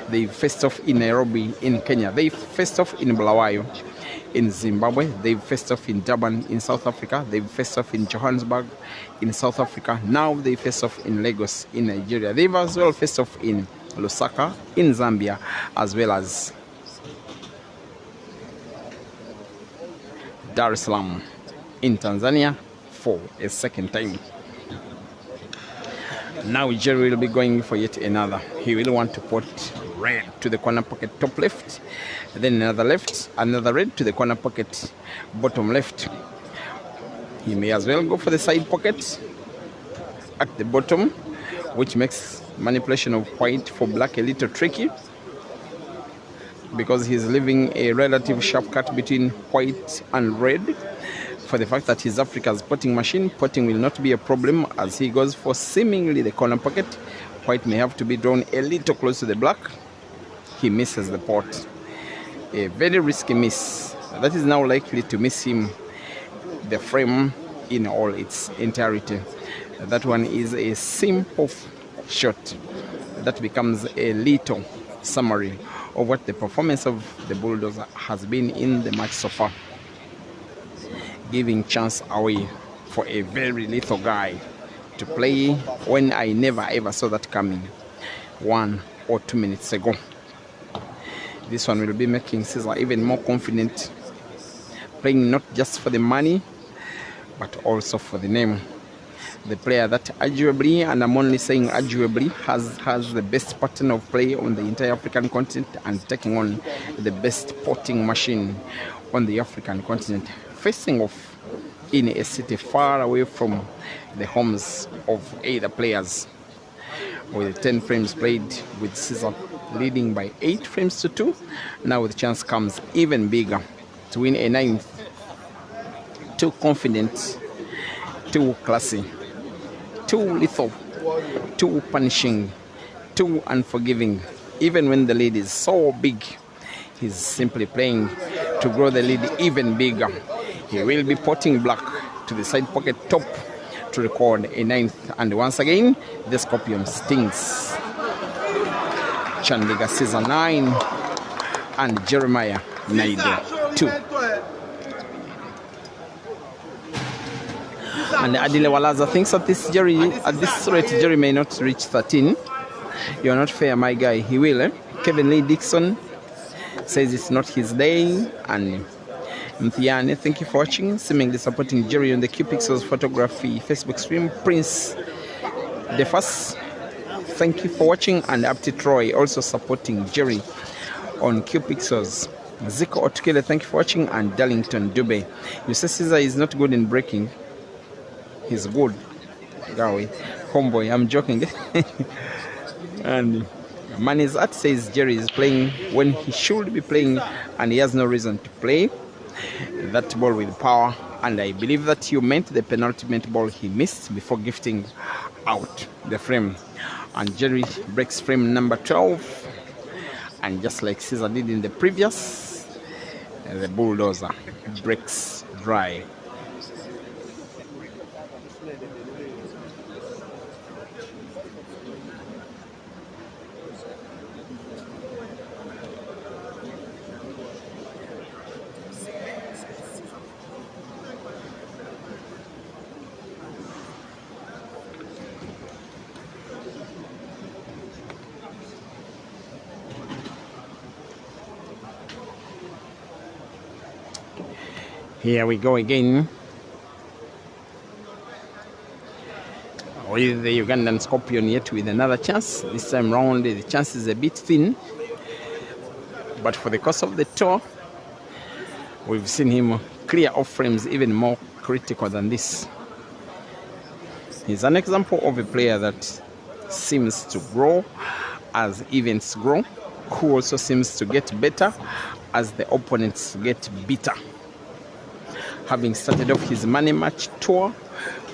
They faced off in Nairobi in Kenya. They faced off in Bulawayo in Zimbabwe. They faced off in Durban in South Africa. They faced off in Johannesburg in South Africa. Now they face off in Lagos in Nigeria. They've as well faced off in Lusaka in Zambia, as well as Dar es Salaam in Tanzania for a second time. Now Jerry will be going for yet another. He will want to put red to the corner pocket top left, then another left, another red to the corner pocket bottom left. He may as well go for the side pocket at the bottom, which makes manipulation of white for black a little tricky, because he's leaving a relative sharp cut between white and red. For the fact that he's Africa's potting machine, potting will not be a problem as he goes for seemingly the corner pocket. White may have to be drawn a little close to the black. He misses the pot. A very risky miss. That is now likely to miss him the frame in all its entirety. That one is a simple shot. That becomes a little summary of what the performance of the Bulldozer has been in the match so far. Giving chance away for a very little guy to play when I never ever saw that coming 1 or 2 minutes ago. This one will be making CEAZER even more confident, playing not just for the money but also for the name. The player that arguably, and I'm only saying arguably, has the best pattern of play on the entire African continent and taking on the best potting machine on the African continent, facing off in a city far away from the homes of either players. With 10 frames played, with CEAZER leading by 8 frames to 2, now the chance comes even bigger to win a 9th. Too confident, too classy, too lethal, too punishing, too unforgiving. Even when the lead is so big, he's simply playing to grow the lead even bigger. He will be potting black to the side pocket top to record a 9th. And once again, the Scorpion stings. Chandigar CEAZER 9 and Jeremiah NAIDO 2. And Adile Walaza thinks at this rate, Jerry may not reach 13. You're not fair, my guy. He will, eh? Kevin Lee Dixon says it's not his day. And Mthiane, thank you for watching. Seemingly supporting Jerry on the QPixels photography Facebook stream. Prince Defas, thank you for watching. And Apti Troy also supporting Jerry on QPixels. Zico Otukele, thank you for watching. And Darlington Dube, you say CEAZER is not good in breaking. He's good. Gawi, homeboy, I'm joking. And Mani's Art says Jerry is playing when he should be playing and he has no reason to play that ball with power. And I believe that you meant the penultimate ball he missed before gifting out the frame. And Jerry breaks frame number 12. And just like CEAZER did in the previous, the Bulldozer breaks dry. Here we go again with the Ugandan Scorpion yet with another chance. This time round the chance is a bit thin, but for the course of the tour we've seen him clear off frames even more critical than this. He's an example of a player that seems to grow as events grow, who also seems to get better as the opponents get bitter. Having started off his money match tour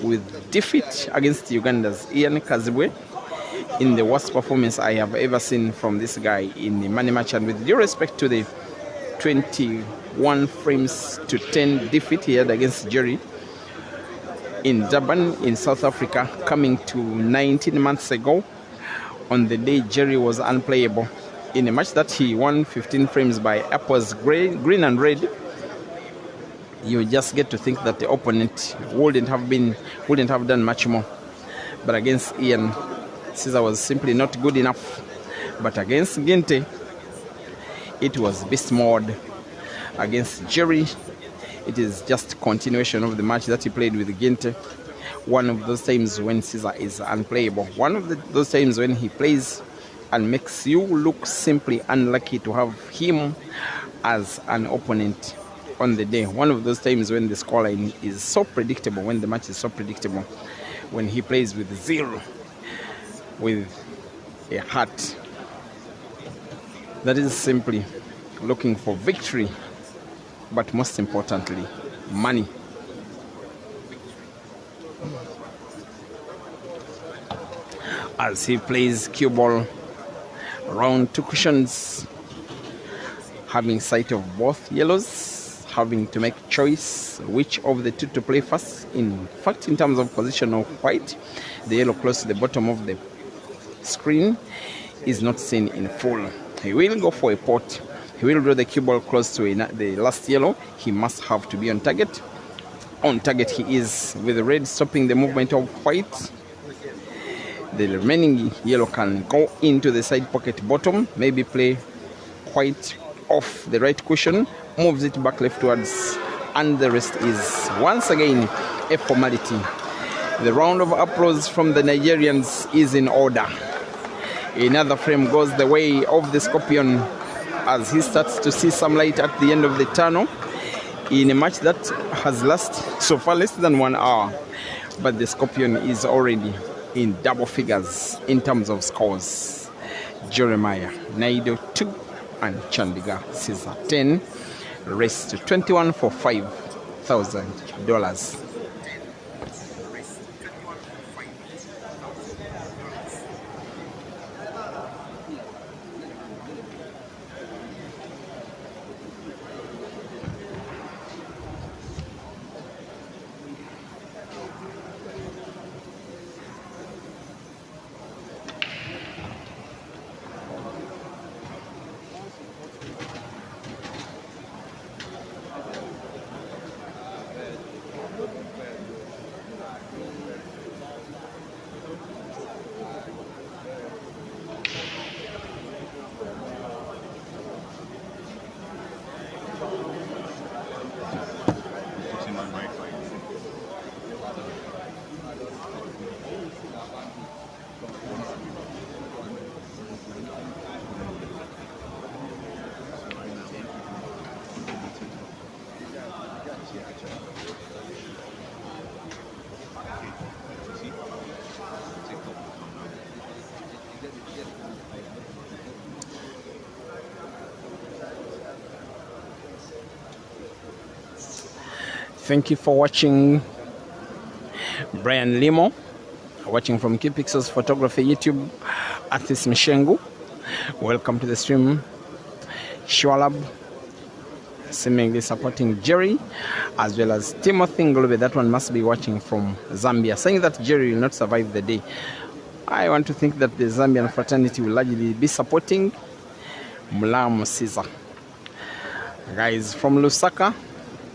with defeat against Uganda's Ian Kazibwe in the worst performance I have ever seen from this guy in the money match, and with due respect to the 21 frames to 10 defeat he had against Jerry, in Durban in South Africa, coming to 19 months ago on the day Jerry was unplayable. In a match that he won 15 frames by apples green and red, you just get to think that the opponent wouldn't have done much more. But against Ian, CEAZER was simply not good enough. But against Gente, it was beast mode. Against Jerry, it is just continuation of the match that he played with Gente. One of those times when CEAZER is unplayable. One of those times when he plays and makes you look simply unlucky to have him as an opponent on the day. One of those times when the scoreline is so predictable, when the match is so predictable, when he plays with 0, with a heart that is simply looking for victory, but most importantly, money. As he plays cue ball round 2 cushions, having sight of both yellows, having to make choice which of the 2 to play first. In fact, in terms of position of white, the yellow close to the bottom of the screen is not seen in full. He will go for a pot. He will draw the cue ball close to the last yellow. He must have to be on target. On target he is, with the red stopping the movement of white. The remaining yellow can go into the side pocket bottom, maybe play white off the right cushion, moves it back leftwards, and the rest is once again a formality. The round of applause from the Nigerians is in order. Another frame goes the way of the Scorpion as he starts to see some light at the end of the tunnel in a match that has lasted so far less than 1 hour. But the Scorpion is already in double figures in terms of scores. Jeremiah, NAIDO 2 and Chandigar CEAZER 10, race to 21 for $5,000. Thank you for watching. Brian Limo, watching from Key Pixels Photography YouTube. Athis Mishengu, welcome to the stream. Shwalab, seemingly supporting Jerry, as well as Timothy Ngolube. That one must be watching from Zambia, saying that Jerry will not survive the day. I want to think that the Zambian fraternity will largely be supporting Mulamu CEAZER. Guys from Lusaka,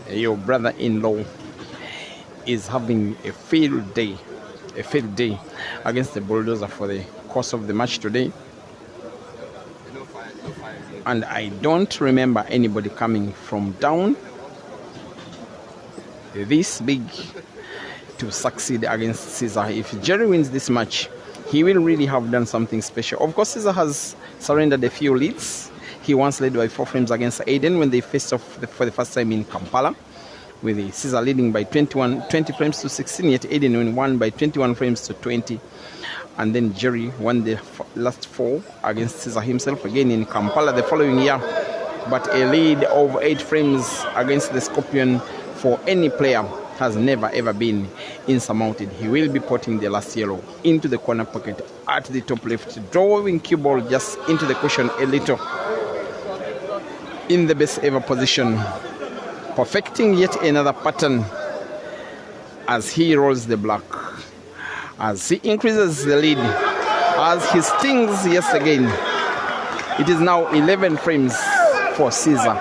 your brother-in-law is having a field day against the Bulldozer for the course of the match today. And I don't remember anybody coming from down this big to succeed against CEAZER. If Jerry wins this match, he will really have done something special. Of course, CEAZER has surrendered a few leads. He once led by 4 frames against Aiden when they faced off for the first time in Kampala, with the CEAZER leading by 20 frames to 16, yet Aiden won by 21 frames to 20. And then Jerry won the last 4 against CEAZER himself again in Kampala the following year. But a lead of 8 frames against the Scorpion for any player has never ever been insurmounted. He will be putting the last yellow into the corner pocket at the top left, drawing cue ball just into the cushion a little, in the best ever position, perfecting yet another pattern as he rolls the block, as he increases the lead, as he stings yes again. It is now 11 frames for CEAZER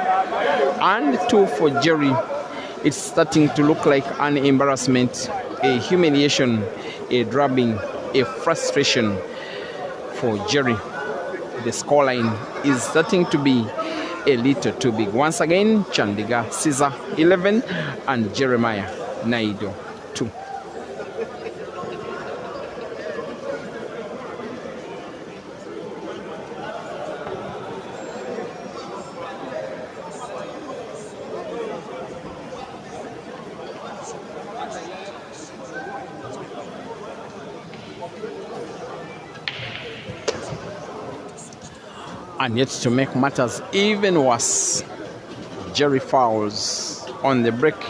and 2 for Jerry. It's starting to look like an embarrassment, a humiliation, a drubbing, a frustration for Jerry. The scoreline is starting to be a little too big. Once again, Chandigarh CEAZER 11 and Jeremiah NAIDO 2. And yet, to make matters even worse, Jerry fouls on the break.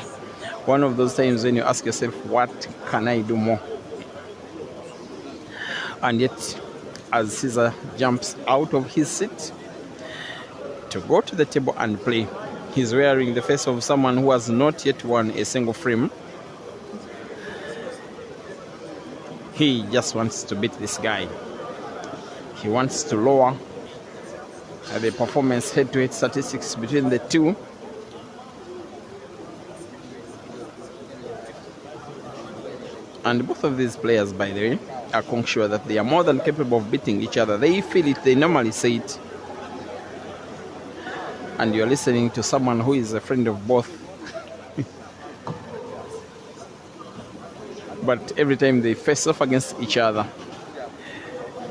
One of those times when you ask yourself, what can I do more? And yet, as CEAZER jumps out of his seat to go to the table and play, he's wearing the face of someone who has not yet won a single frame. He just wants to beat this guy. He wants to lower the performance head-to-head statistics between the two. And both of these players, by the way, are sure that they are more than capable of beating each other. They feel it, they normally say it. And you're listening to someone who is a friend of both. But every time they face off against each other,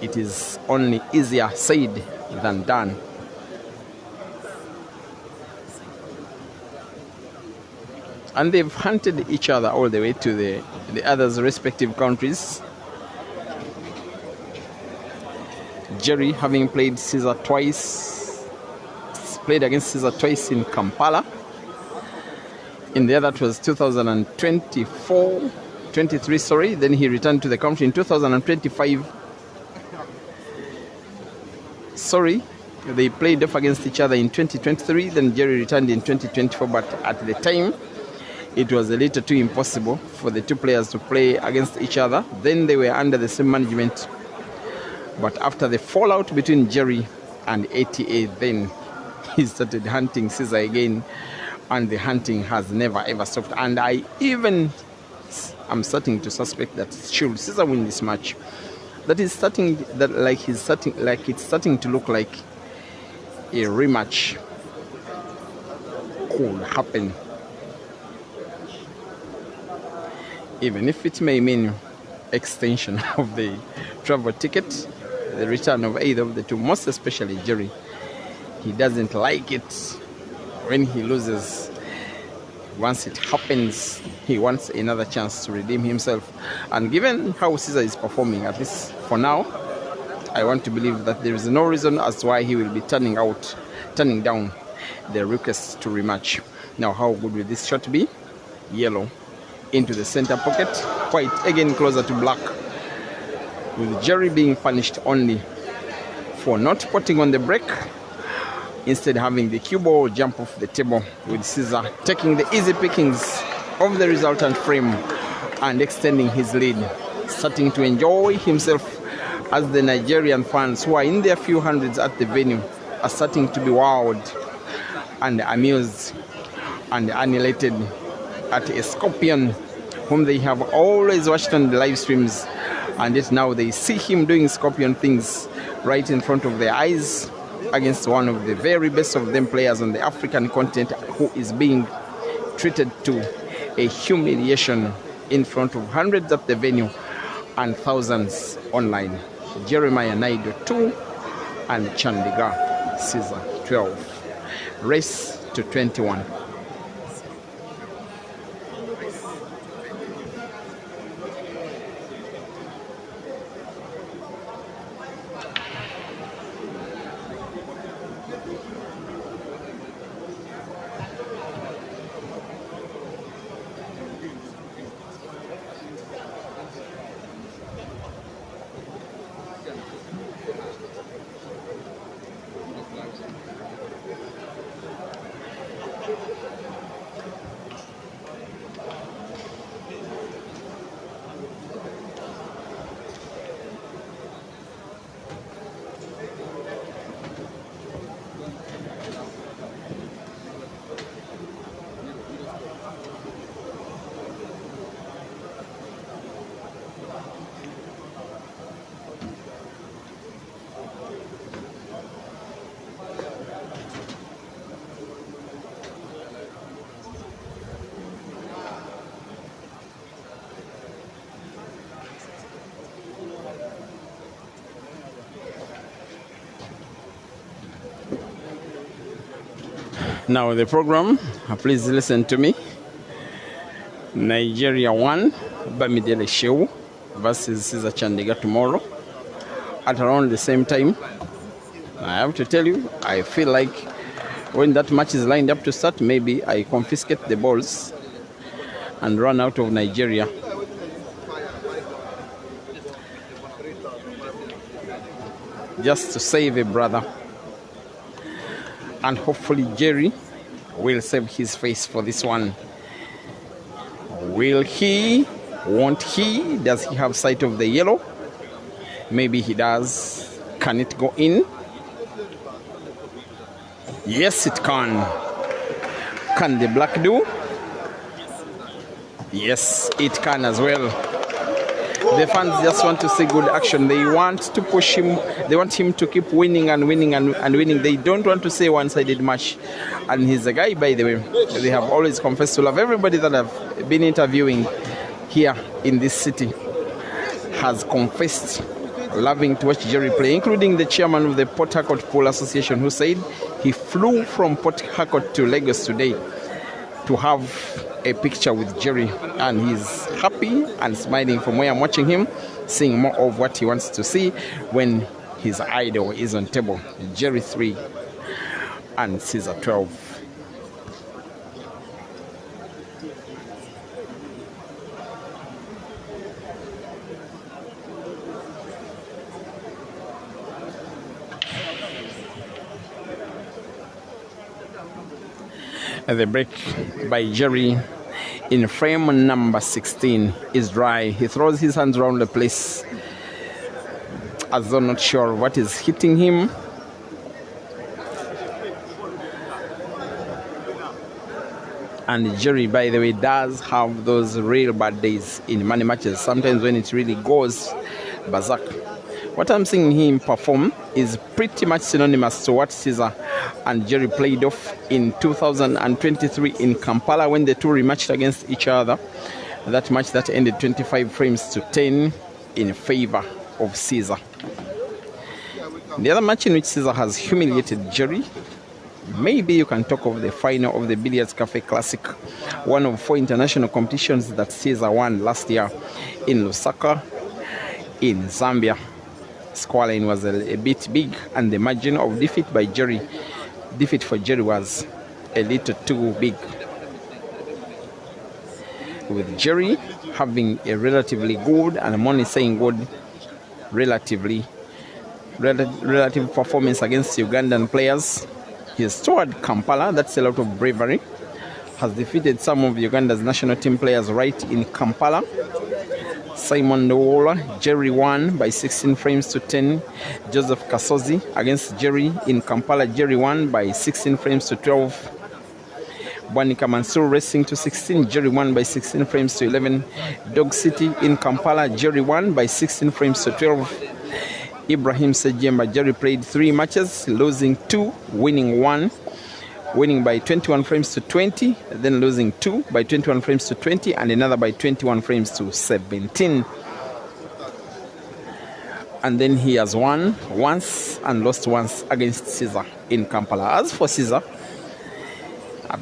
it is only easier said than done. And they've hunted each other all the way to the others' respective countries. Jerry, having played CEAZER twice, played against CEAZER twice in Kampala. In the other, it was 23, sorry. Then he returned to the country in 2025. Sorry, they played off against each other in 2023. Then Jerry returned in 2024, but at the time, it was a little too impossible for the two players to play against each other. Then they were under the same management. But after the fallout between Jerry and ATA, then he started hunting CEAZER again. And the hunting has never ever stopped. And I'm starting to suspect that should CEAZER win this match, it's starting to look like a rematch could happen. Even if it may mean extension of the travel ticket, the return of either of the two, most especially Jerry. He doesn't like it when he loses. Once it happens, he wants another chance to redeem himself. And given how CEAZER is performing, at least for now, I want to believe that there is no reason as to why he will be turning down the request to rematch. Now, how good will this shot be? Yellow into the center pocket, white again closer to black, with Jerry being punished only for not putting on the break, instead having the cue ball jump off the table, with CEAZER taking the easy pickings of the resultant frame and extending his lead, starting to enjoy himself as the Nigerian fans who are in their few hundreds at the venue are starting to be wowed and amused and annihilated at a Scorpion whom they have always watched on the live streams, and yet now they see him doing Scorpion things right in front of their eyes against one of the very best of them players on the African continent, who is being treated to a humiliation in front of hundreds at the venue and thousands online. Jeremiah NAIDO 2 and Chandigarh CEAZER 12. Race to 21. Now the program, please listen to me. Nigeria 1, Bamidele Shehu versus CEAZER CHANDIGAR tomorrow at around the same time. I have to tell you, I feel like when that match is lined up to start, maybe I confiscate the balls and run out of Nigeria. Just to save a brother. And hopefully Jerry will save his face for this one. Will he? Won't he? Does he have sight of the yellow? Maybe he does. Can it go in? Yes, it can. Can the black do? Yes, it can as well. The fans just want to see good action. They want to push him. They want him to keep winning and winning and winning. They don't want to say one-sided match. And he's a guy, by the way, they have always confessed to love. Everybody that I've been interviewing here in this city has confessed loving to watch Jerry play, including the chairman of the Port Harcourt Pool Association, who said he flew from Port Harcourt to Lagos today to have a picture with Jerry, and he's happy and smiling from where I'm watching him, seeing more of what he wants to see when his idol is on table. Jerry 3 and CEAZER 12. The break by Jerry in frame number 16 is dry. He throws his hands around the place as though not sure what is hitting him. And Jerry, by the way, does have those real bad days in money matches. Sometimes when it really goes berserk. What I'm seeing him perform is pretty much synonymous to what CEAZER and Jerry played off in 2023 in Kampala when the two rematched against each other. That match that ended 25 frames to 10 in favor of CEAZER. The other match in which CEAZER has humiliated Jerry, maybe you can talk of the final of the Billiards Cafe Classic, one of 4 international competitions that CEAZER won last year in Lusaka, in Zambia. Scoreline was a bit big, and the margin of defeat for Jerry was a little too big. With Jerry having a relatively good, and I'm only saying good, relative performance against Ugandan players. He's toured Kampala, that's a lot of bravery. Has defeated some of Uganda's national team players right in Kampala. Simon Nwola, Jerry won by 16 frames to 10. Joseph Kasozi against Jerry in Kampala, Jerry won by 16 frames to 12. Bwanika Mansour racing to 16, Jerry won by 16 frames to 11. Dog City in Kampala, Jerry won by 16 frames to 12. Ibrahim Sejemba, Jerry played 3 matches, losing 2, winning 1. Winning by 21 frames to 20, then losing 2 by 21 frames to 20, and another by 21 frames to 17. And then he has won once and lost once against CEAZER in Kampala. As for CEAZER,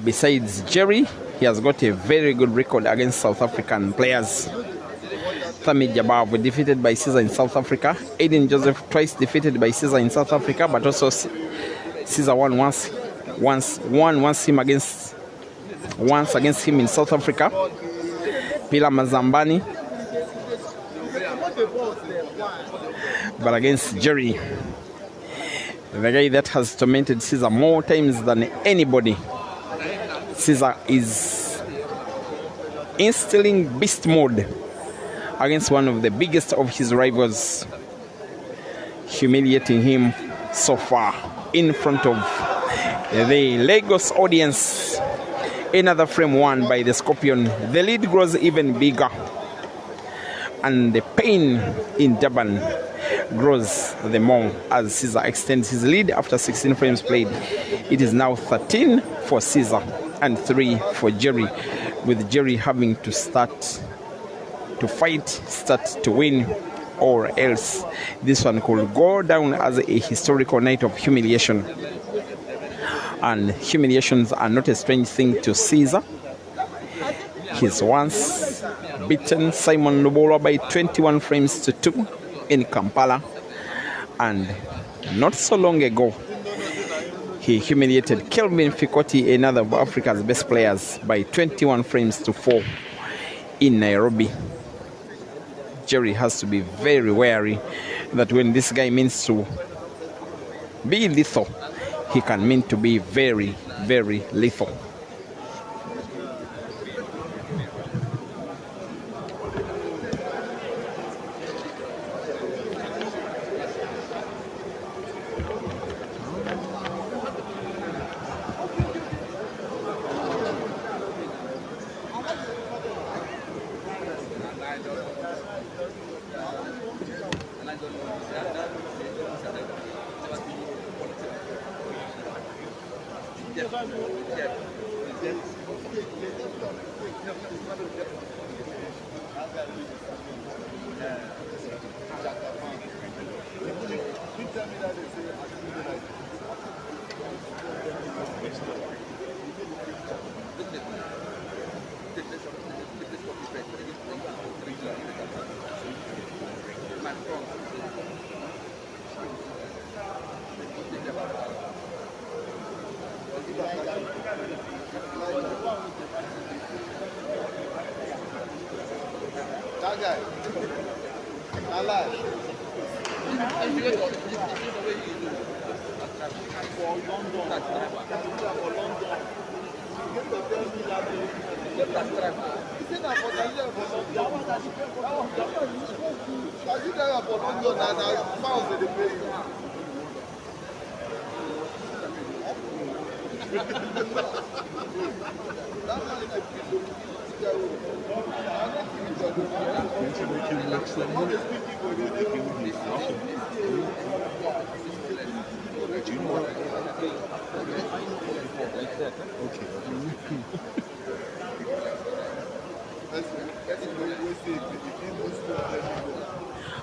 besides Jerry, he has got a very good record against South African players. Thami Jabavu defeated by CEAZER in South Africa. Aiden Joseph twice defeated by CEAZER in South Africa, but also CEAZER won once against him in South Africa. Pila Mazambani, but against Jerry, the guy that has tormented CEAZER more times than anybody. CEAZER is instilling beast mode against one of the biggest of his rivals, humiliating him so far in front of the Lagos audience. Another frame won by the Scorpion. The lead grows even bigger, and the pain in Durban grows the more as CEAZER extends his lead after 16 frames played. It is now 13 for CEAZER and 3 for Jerry, with Jerry having to start to fight, start to win, or else this one could go down as a historical night of humiliation. And humiliations are not a strange thing to Caesar. He's once beaten Simon Lubola by 21 frames to 2 in Kampala. And not so long ago, he humiliated Kelvin Fikoti, another of Africa's best players, by 21 frames to 4 in Nairobi. Jerry has to be very wary that when this guy means to be lethal, he can mean to be very, very lethal.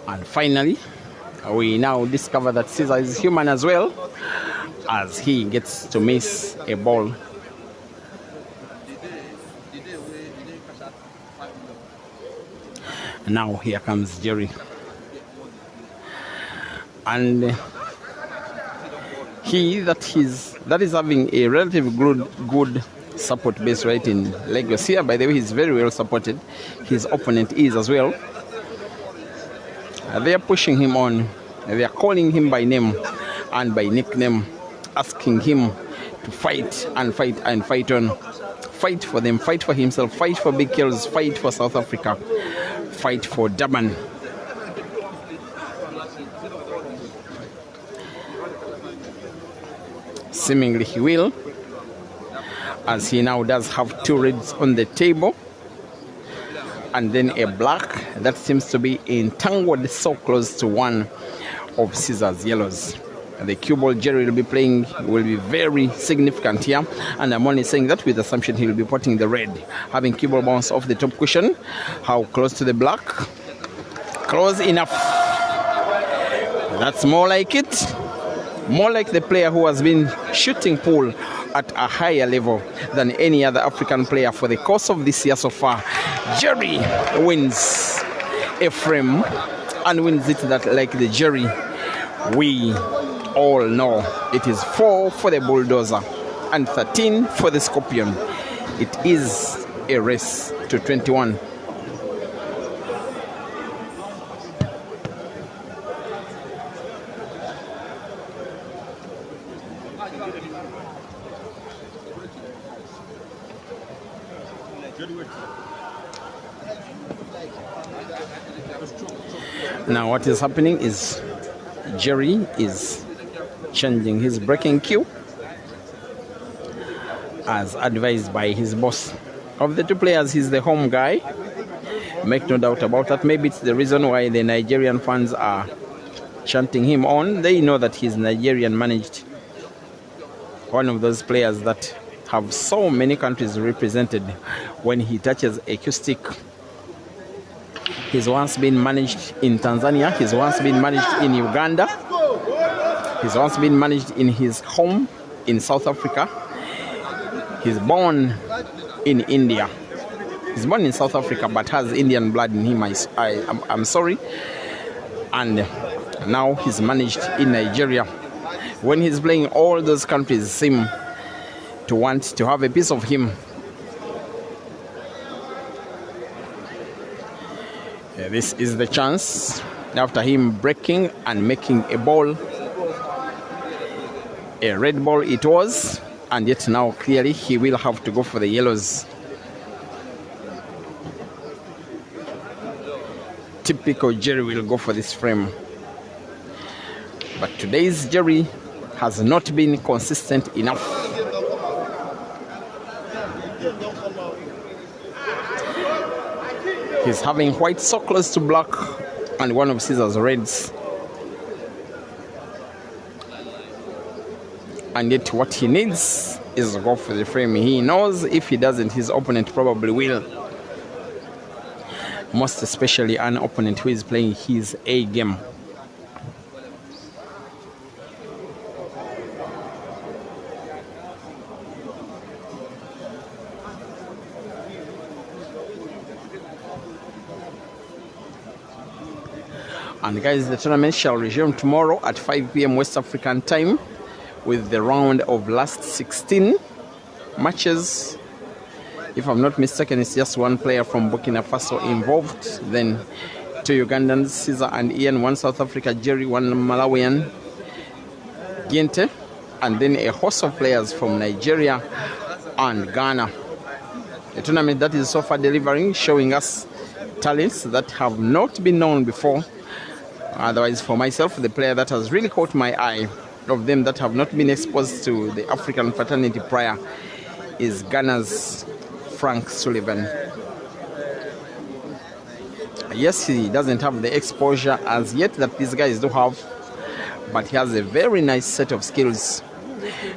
And finally, we now discover that Caesar is human as well, as he gets to miss a ball. Now here comes Jerry. And that is having a relatively good support base right in Lagos. Here, by the way, he's very well supported. His opponent is as well. They are pushing him on. They are calling him by name and by nickname, asking him to fight and fight and fight on. Fight for them, fight for himself, fight for Big Kills, fight for South Africa, fight for Durban. Seemingly he will, as he now does have 2 reds on the table and then a black that seems to be entangled so close to one of Caesar's yellows. The cue ball Jerry will be playing will be very significant here, and I'm only saying that with the assumption he will be putting the red, having cue ball bounce off the top cushion. How close to the black? Close enough. That's more like it. More like the player who has been shooting pool at a higher level than any other African player for the course of this year so far. Jerry wins a frame and wins it that like the Jerry we all know. It is 4 for the Bulldozer and 13 for the Scorpion. It is a race to 21. Now what is happening is Jerry is changing his breaking cue as advised by his boss. Of the 2 players, he's the home guy. Make no doubt about that. Maybe it's the reason why the Nigerian fans are chanting him on. They know that he's Nigerian managed. One of those players that have so many countries represented. When he touches a cue stick, he's once been managed in Tanzania. He's once been managed in Uganda. He's once been managed in his home in South Africa. He's born in India. He's born in South Africa but has Indian blood in him. I'm sorry. And now he's managed in Nigeria. When he's playing, all those countries seem to want to have a piece of him. This is the chance after him breaking and making a ball. A red ball it was, and yet now clearly he will have to go for the yellows. Typical Jerry will go for this frame. But today's Jerry has not been consistent enough. He's having white so close to black and one of Caesar's reds. And yet what he needs is to go for the frame. He knows if he doesn't, his opponent probably will. Most especially an opponent who is playing his A game. And guys, the tournament shall resume tomorrow at 5 p.m. West African time with the round of last 16 matches. If I'm not mistaken, it's just one player from Burkina Faso involved. Then two Ugandans, Caesar and Ian, one South Africa, Jerry, one Malawian, Gente, and then a host of players from Nigeria and Ghana. A tournament that is so far delivering, showing us talents that have not been known before. Otherwise, for myself, the player that has really caught my eye of them that have not been exposed to the African fraternity prior is Ghana's Frank Sullivan. Yes, he doesn't have the exposure as yet that these guys do have, but he has a very nice set of skills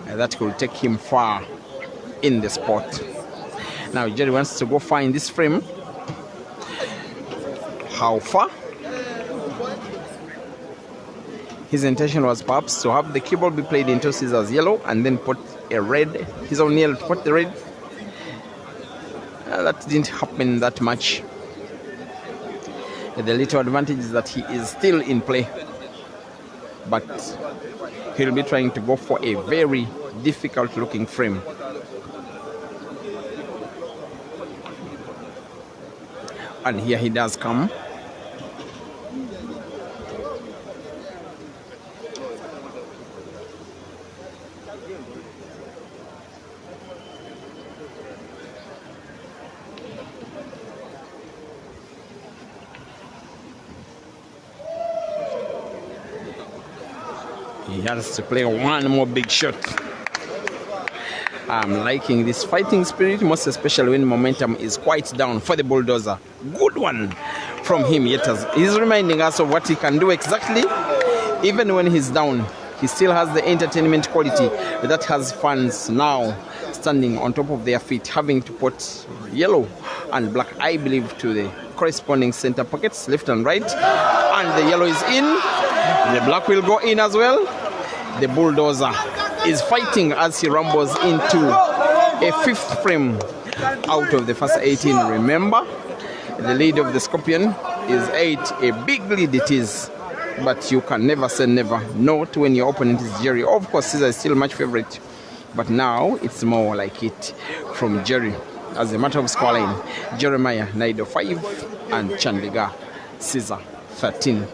that could take him far in the sport. Now Jerry wants to go find this frame. How far? His intention was perhaps to have the cue ball be played into Caesar's yellow and then put a red, his own yellow to put the red. That didn't happen that much. The little advantage is that he is still in play, but he'll be trying to go for a very difficult looking frame. And here he does come. He has to play one more big shot. I'm liking this fighting spirit, most especially when momentum is quite down for the bulldozer. Good one from him. Yet he's reminding us of what he can do exactly. Even when he's down, he still has the entertainment quality that has fans now standing on top of their feet, having to put yellow and black, I believe, to the corresponding center pockets, left and right. And the yellow is in. The black will go in as well. The bulldozer is fighting as he rumbles into a fifth frame out of the first 18. Remember, the lead of the Scorpion is 8. A big lead it is, but you can never say never. Not when your opponent is Jerry. Of course, Caesar is still much favorite, but now it's more like it from Jerry. As a matter of scoreline, Jeremiah NAIDO 5 and Chandigar Caesar 13.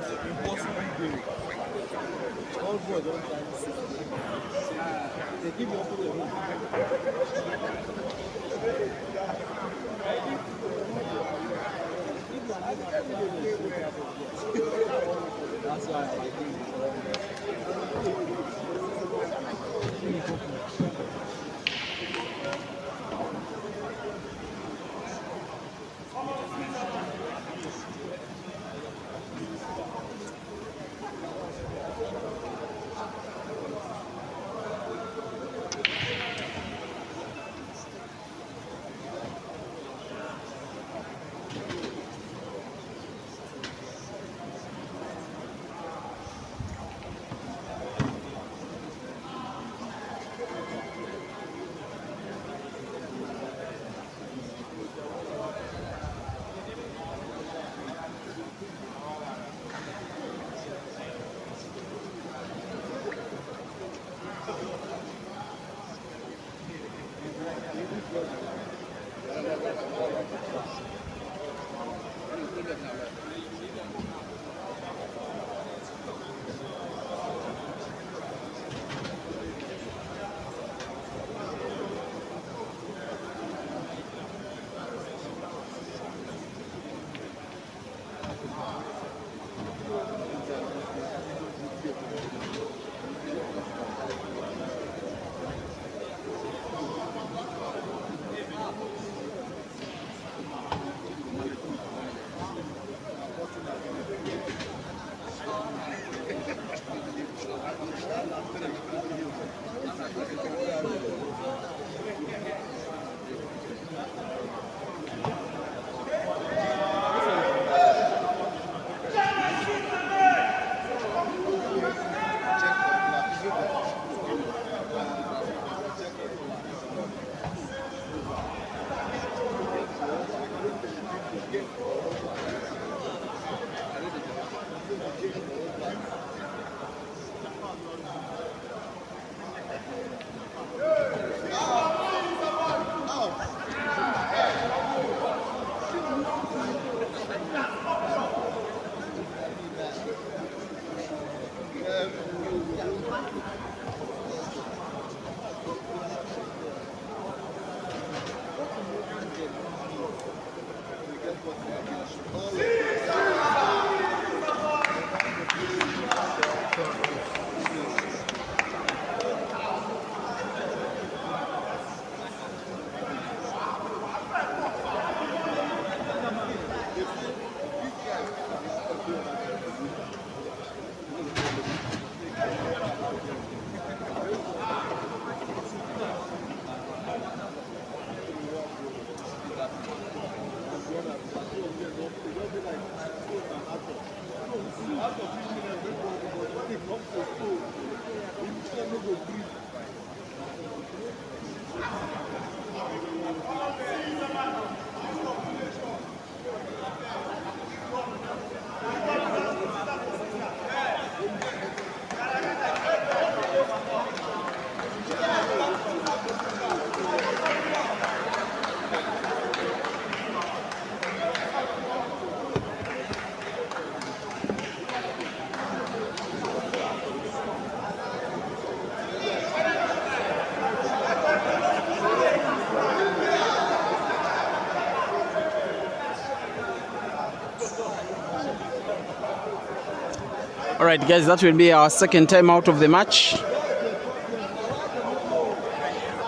Alright guys, that will be our second time out of the match,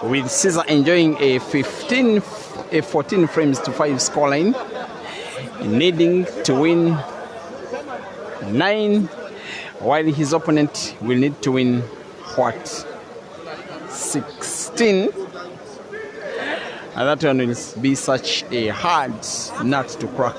with CEAZER enjoying a 14 frames to 5 scoreline, needing to win 9, while his opponent will need to win what? 16. And that one will be such a hard nut to crack.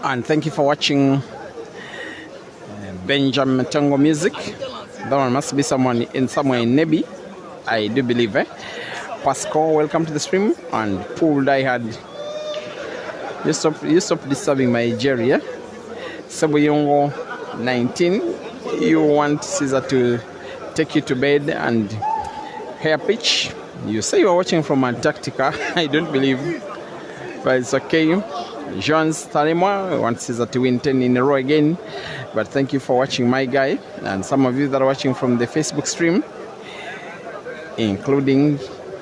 And thank you for watching Benjamin Tango Music. That one must be someone in somewhere in Nebi, I do believe. Pascal, welcome to the stream. And Pool Diehard, you stop disturbing my Jerry. Sabuyongo 19, you want CEAZER to take you to bed and hair pitch. You say you are watching from Antarctica. I don't believe, but it's okay. Jean Stalimwa wants CEAZER to win 10 in a row again. But thank you for watching, my guy, and some of you that are watching from the Facebook stream, including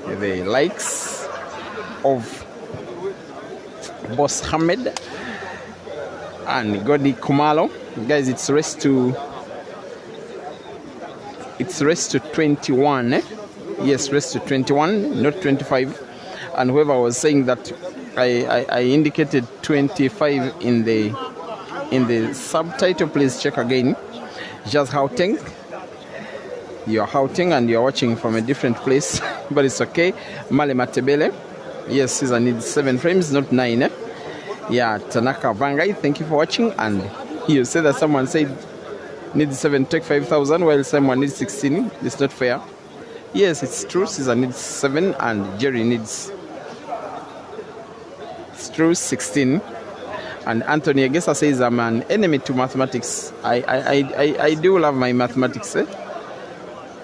the likes of Boss Hamed and Godi Kumalo. Guys, it's race to 21. Yes, race to 21, not 25. And whoever was saying that I indicated 25 in the subtitle, please check again. Just Gauteng. You're Gauteng and you're watching from a different place, but it's okay. Male Matebele. Yes, CEAZER needs 7 frames, not 9. Yeah, Tanaka Vangai, thank you for watching. And you said that someone said needs 7, take 5,000, while someone needs 16. It's not fair. Yes, it's true. CEAZER needs 7 and Jerry needs 16. And Anthony Agesa says I'm an enemy to mathematics. I do love my mathematics,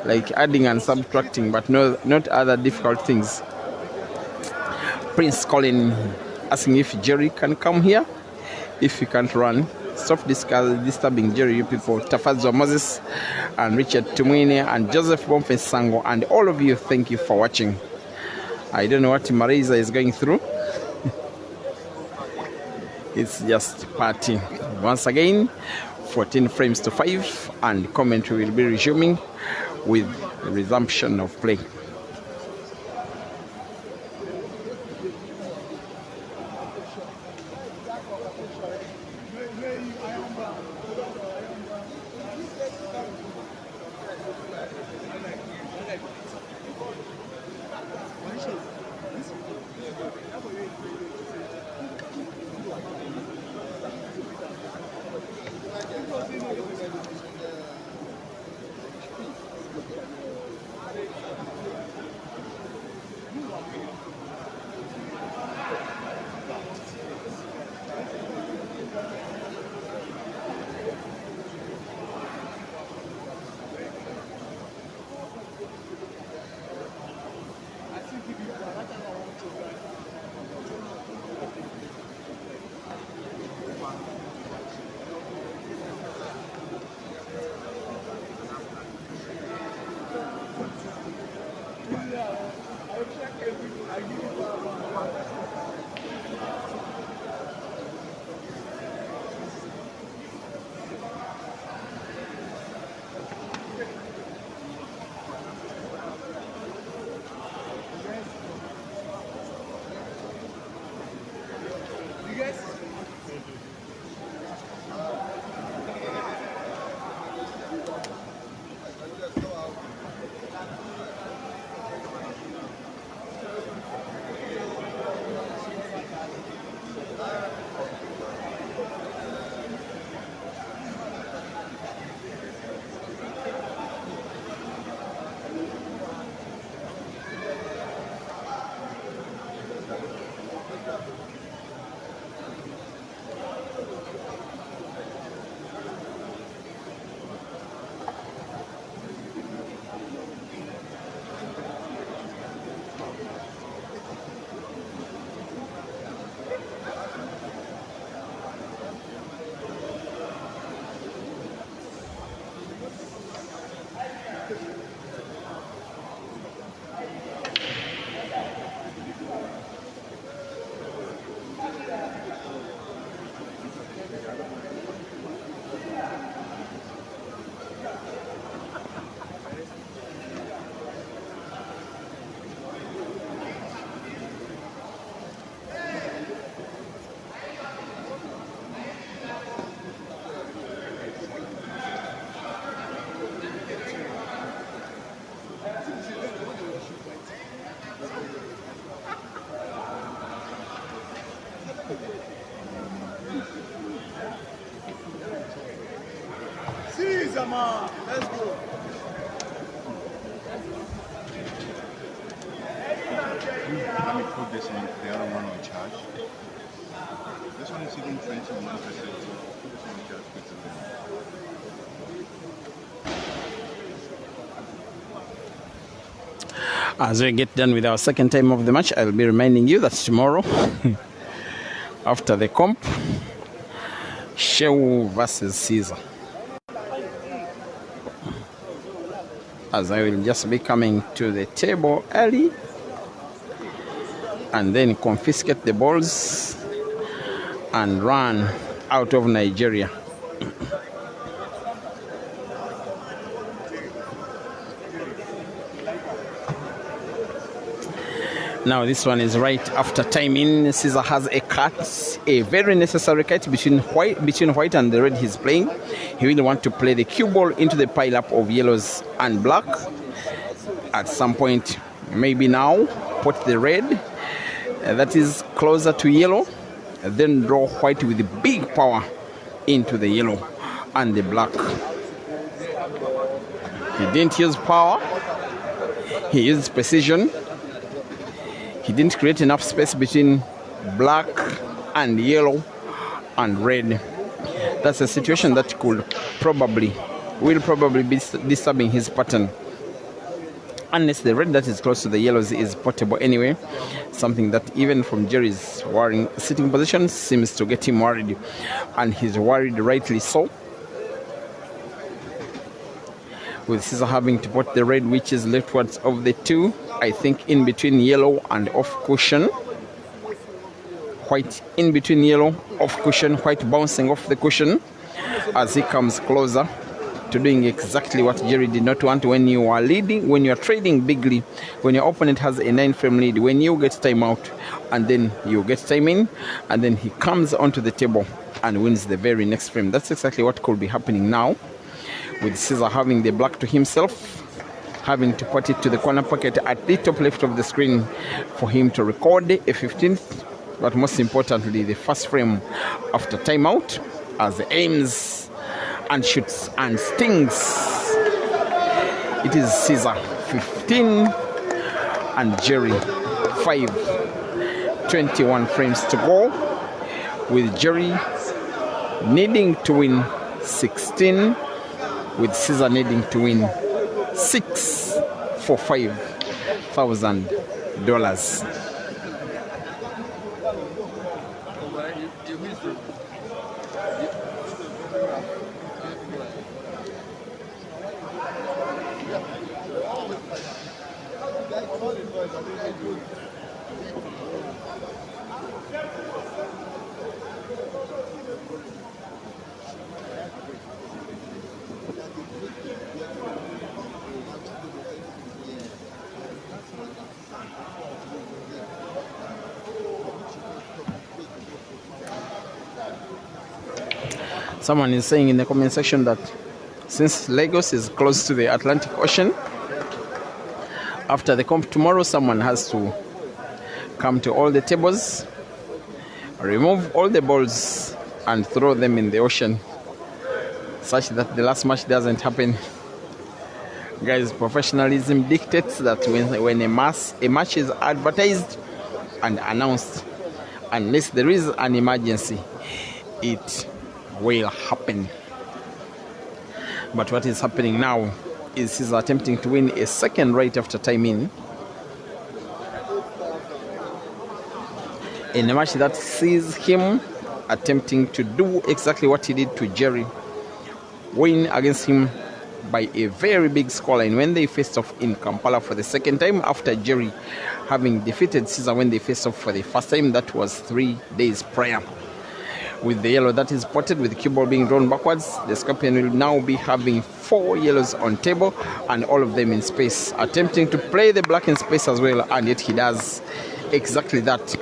like adding and subtracting, but no, not other difficult things. Prince Colin asking if Jerry can come here. If you can't run, stop disturbing Jerry, you people. Tafazo Moses and Richard Tumwine and Joseph Bomfe Sango and all of you, thank you for watching. I don't know what Marisa is going through. It's just party. Once again, 14 frames to 5, and commentary will be resuming with the resumption of play. Caesar, man. Let's go. Let me put this one, the other one on charge. This one is even 21%. So put this one on charge quickly. As we get done with our second time of the match, I'll be reminding you that tomorrow, after the comp, Shehu versus CEAZER. As I will just be coming to the table early and then confiscate the balls and run out of Nigeria. Now this one is right after time in. CEAZER has a cut, a very necessary cut between white and the red he's playing. He will want to play the cue ball into the pile up of yellows and black. At some point, maybe now, put the red that is closer to yellow, then draw white with big power into the yellow and the black. He didn't use power, he used precision. He didn't create enough space between black and yellow and red. That's a situation that will probably be disturbing his pattern. Unless the red that is close to the yellows is portable anyway. Something that even from Jerry's worrying sitting position seems to get him worried. And he's worried rightly so. With CEAZER having to put the red which is leftwards of the two, I think in between yellow and off cushion. White in between yellow, off cushion, white bouncing off the cushion as he comes closer to doing exactly what Jerry did not want when you are leading, when you are trading bigly, when your opponent has a 9-frame lead, when you get time out and then you get time in, and then he comes onto the table and wins the very next frame. That's exactly what could be happening now, with CEAZER having the black to himself, having to put it to the corner pocket at the top left of the screen for him to record a 15th, but most importantly, the first frame after timeout, as he aims and shoots and stings. It is CEAZER 15 and Jerry 5. 21 frames to go, with Jerry needing to win 16, with CEAZER needing to win 6 for $5,000. Someone is saying in the comment section that since Lagos is close to the Atlantic Ocean, after the comp tomorrow, someone has to come to all the tables, remove all the balls and throw them in the ocean, such that the last match doesn't happen. Guys, professionalism dictates that when a match is advertised and announced, unless there is an emergency, it will happen. But what is happening now is he's attempting to win a second right after time in a match that sees him attempting to do exactly what he did to Jerry, win against him by a very big scoreline when they faced off in Kampala for the second time, after Jerry having defeated CEAZER when they faced off for the first time. That was 3 days prior. With the yellow that is spotted, with the cue ball being drawn backwards, the Scorpion will now be having 4 yellows on table and all of them in space, attempting to play the black in space as well, and yet he does exactly that,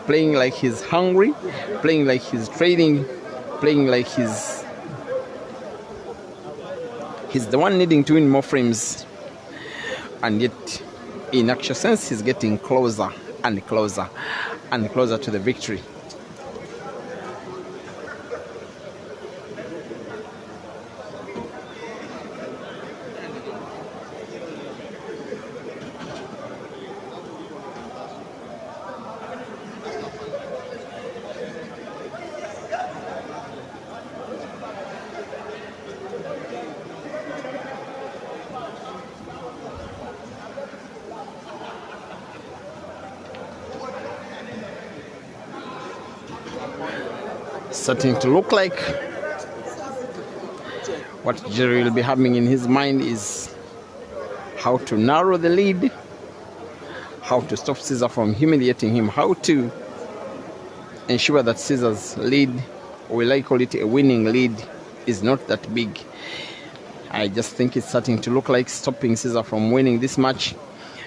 playing like he's hungry, playing like he's trading, playing like he's the one needing to win more frames, and yet in actual sense he's getting closer and closer and closer to the victory. starting to look like what Jerry will be having in his mind is how to narrow the lead, how to stop Caesar from humiliating him, how to ensure that Caesar's lead, or will I call it a winning lead, is not that big. I just think it's starting to look like stopping Caesar from winning this match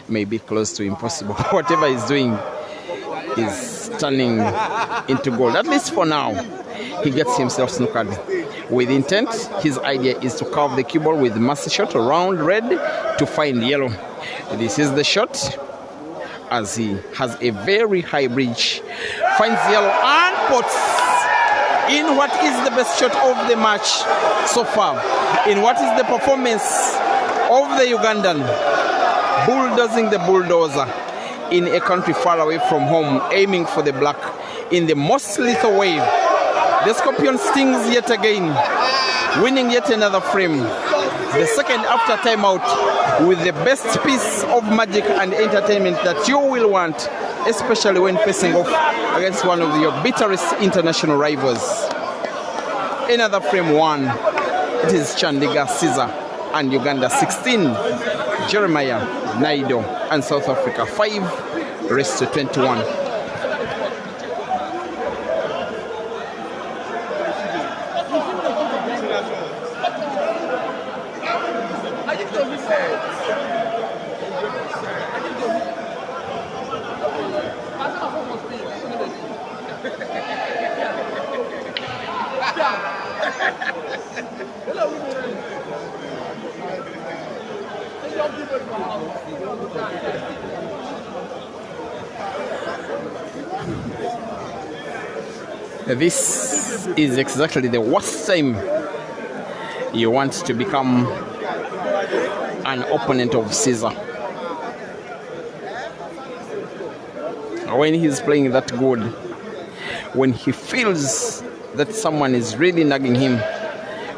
may be close to impossible. Whatever he's doing is turning into gold, at least for now. He gets himself snookered with intent. His idea is to carve the cue ball with master shot around red to find yellow. This is the shot, as he has a very high bridge, finds yellow and puts in what is the best shot of the match so far, in what is the performance of the Ugandan, bulldozing the bulldozer in a country far away from home, aiming for the black in the most lethal way. The Scorpion stings yet again, winning yet another frame. The second after timeout, with the best piece of magic and entertainment that you will want, especially when facing off against one of your bitterest international rivals. Another frame won. It is Chandigar, CEAZER, and Uganda 16, Jeremiah, NAIDO, and South Africa 5, rest to 21. This is exactly the worst time you want to become an opponent of Caesar. When he's playing that good, when he feels that someone is really nagging him,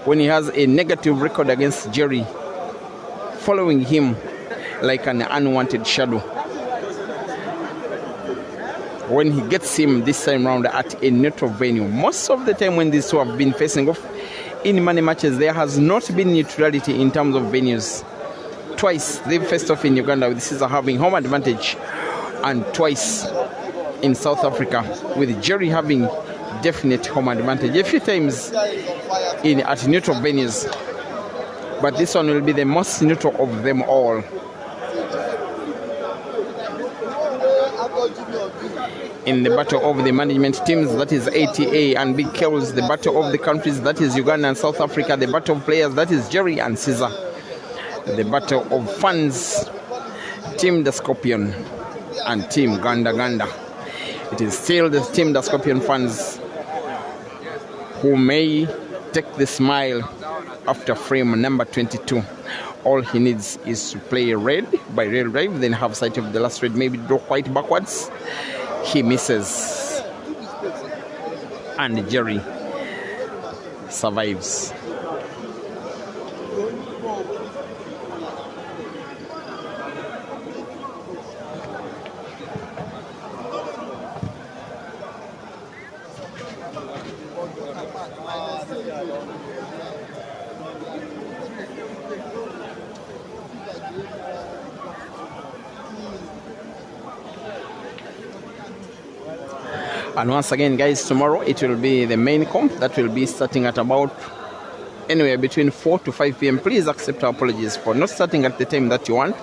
when he has a negative record against Jerry, following him like an unwanted shadow. When he gets him this time round at a neutral venue. Most of the time when these two have been facing off in money matches, there has not been neutrality in terms of venues. Twice they've faced off in Uganda with Caesar having home advantage, and twice in South Africa with Jerry having definite home advantage. A few times at neutral venues, but this one will be the most neutral of them all. In the battle of the management teams, that is ATA and Big Kells. The battle of the countries, that is Uganda and South Africa. The battle of players, that is Jerry and Caesar. The battle of fans, Team the Scorpion and Team Ganda Ganda. It is still the Team the Scorpion fans who may take the smile after frame number 22. All he needs is to play red by rail drive, then have sight of the last red, maybe draw white backwards. He misses, and Jerry survives. And once again, guys, tomorrow it will be the main comp that will be starting at about anywhere between 4 to 5 p.m. Please accept our apologies for not starting at the time that you want.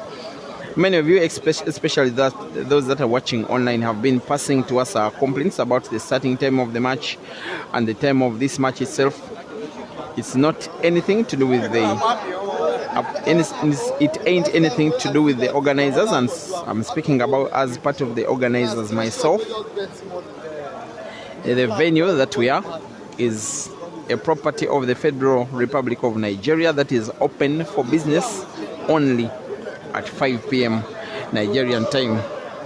Many of you, especially those that are watching online, have been passing to us our complaints about the starting time of the match and the time of this match itself. It's not anything to do with it ain't anything to do with the organizers, and I'm speaking about as part of the organizers myself. The venue that we are is a property of the Federal Republic of Nigeria that is open for business only at 5 p.m. Nigerian time.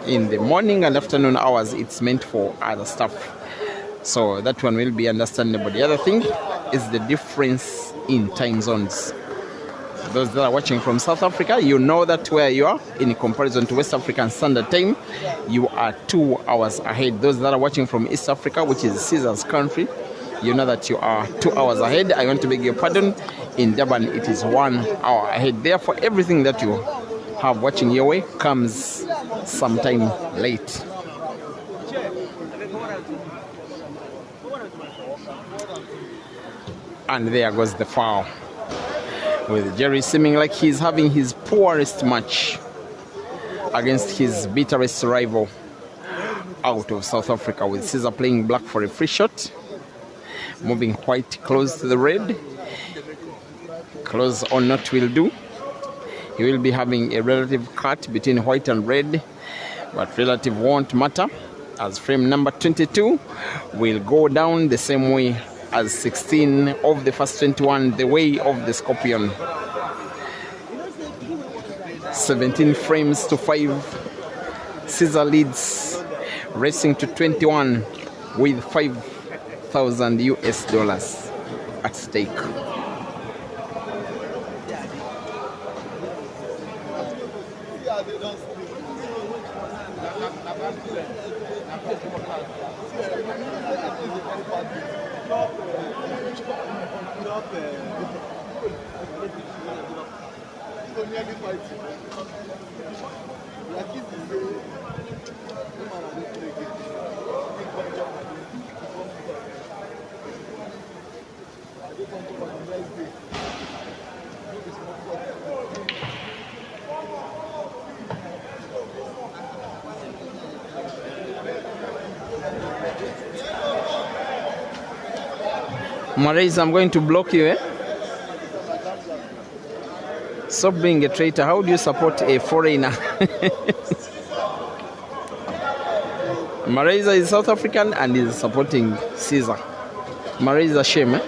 In the morning and afternoon hours, it's meant for other stuff. So that one will be understandable. The other thing is the difference in time zones. Those that are watching from South Africa, you know that where you are in comparison to West African Standard Time, you are 2 hours ahead. Those that are watching from East Africa, which is Caesar's country, you know that you are 2 hours ahead. I want to beg your pardon. In Durban, it is 1 hour ahead. Therefore, everything that you have watching your way comes sometime late. And there goes the foul, with Jerry seeming like he's having his poorest match against his bitterest rival out of South Africa, with CEAZER playing black for a free shot, moving white close to the red. Close or not will do. He will be having a relative cut between white and red, but relative won't matter, as frame number 22 will go down the same way as 16 of the first 21, the way of the Scorpion. 17 frames to 5. CEAZER leads, racing to 21 with 5,000 US dollars at stake. Marais, I'm going to block you, eh? Stop being a traitor. How do you support a foreigner? Marais is South African and is supporting CEAZER. Marais is a shame, eh?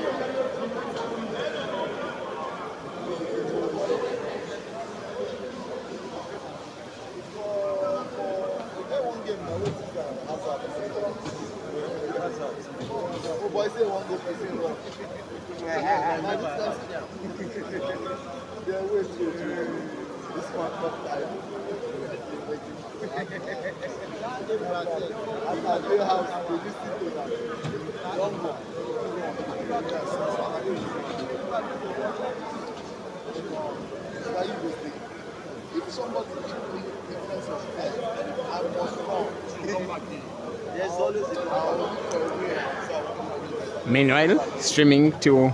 Meanwhile, streaming to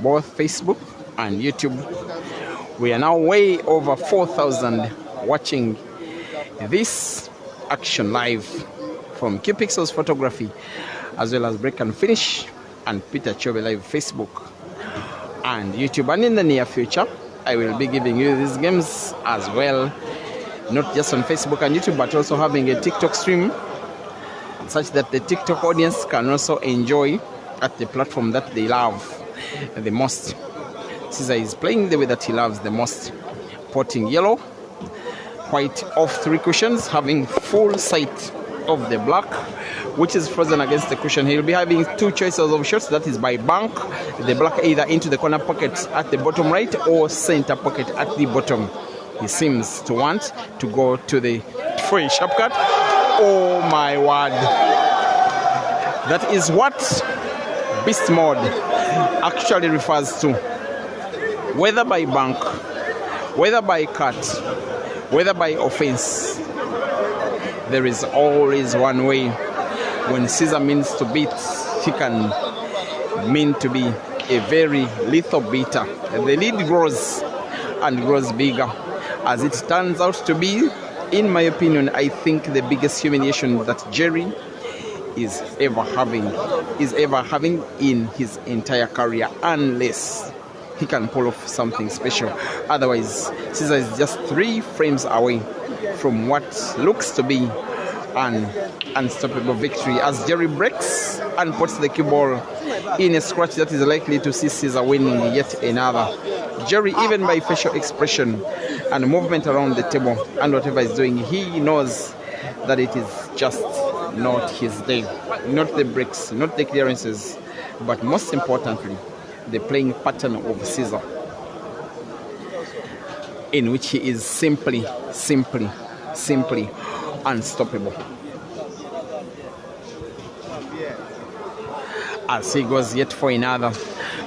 both Facebook and YouTube, we are now way over 4,000 watching this action live from QPixels Photography, as well as Break and Finish and Peter Chobe Live Facebook and YouTube. And in the near future, I will be giving you these games as well, not just on Facebook and YouTube, but also having a TikTok stream, such that the TikTok audience can also enjoy at the platform that they love the most. CEAZER is playing the way that he loves the most, potting yellow, white off 3 cushions, having full sight of the black, which is frozen against the cushion. He'll be having 2 choices of shots, that is by bank, the black either into the corner pocket at the bottom right or center pocket at the bottom. He seems to want to go to the for a sharp cut. Oh my word. That is what beast mode actually refers to. Whether by bank, whether by cut, whether by offense, there is always one way. When CEAZER means to beat, he can mean to be a very lethal beater. The lead grows and grows bigger, as it turns out to be. In my opinion, I think the biggest humiliation that Jerry is ever having in his entire career, unless he can pull off something special. Otherwise, CEAZER is just 3 frames away from what looks to be an unstoppable victory, as Jerry breaks and puts the cue ball in a scratch that is likely to see CEAZER winning yet another. Jerry, even by facial expression and movement around the table and whatever he's doing, he knows that it is just not his day. Not the breaks, not the clearances, but most importantly, the playing pattern of CEAZER, in which he is simply unstoppable. as he goes yet for another,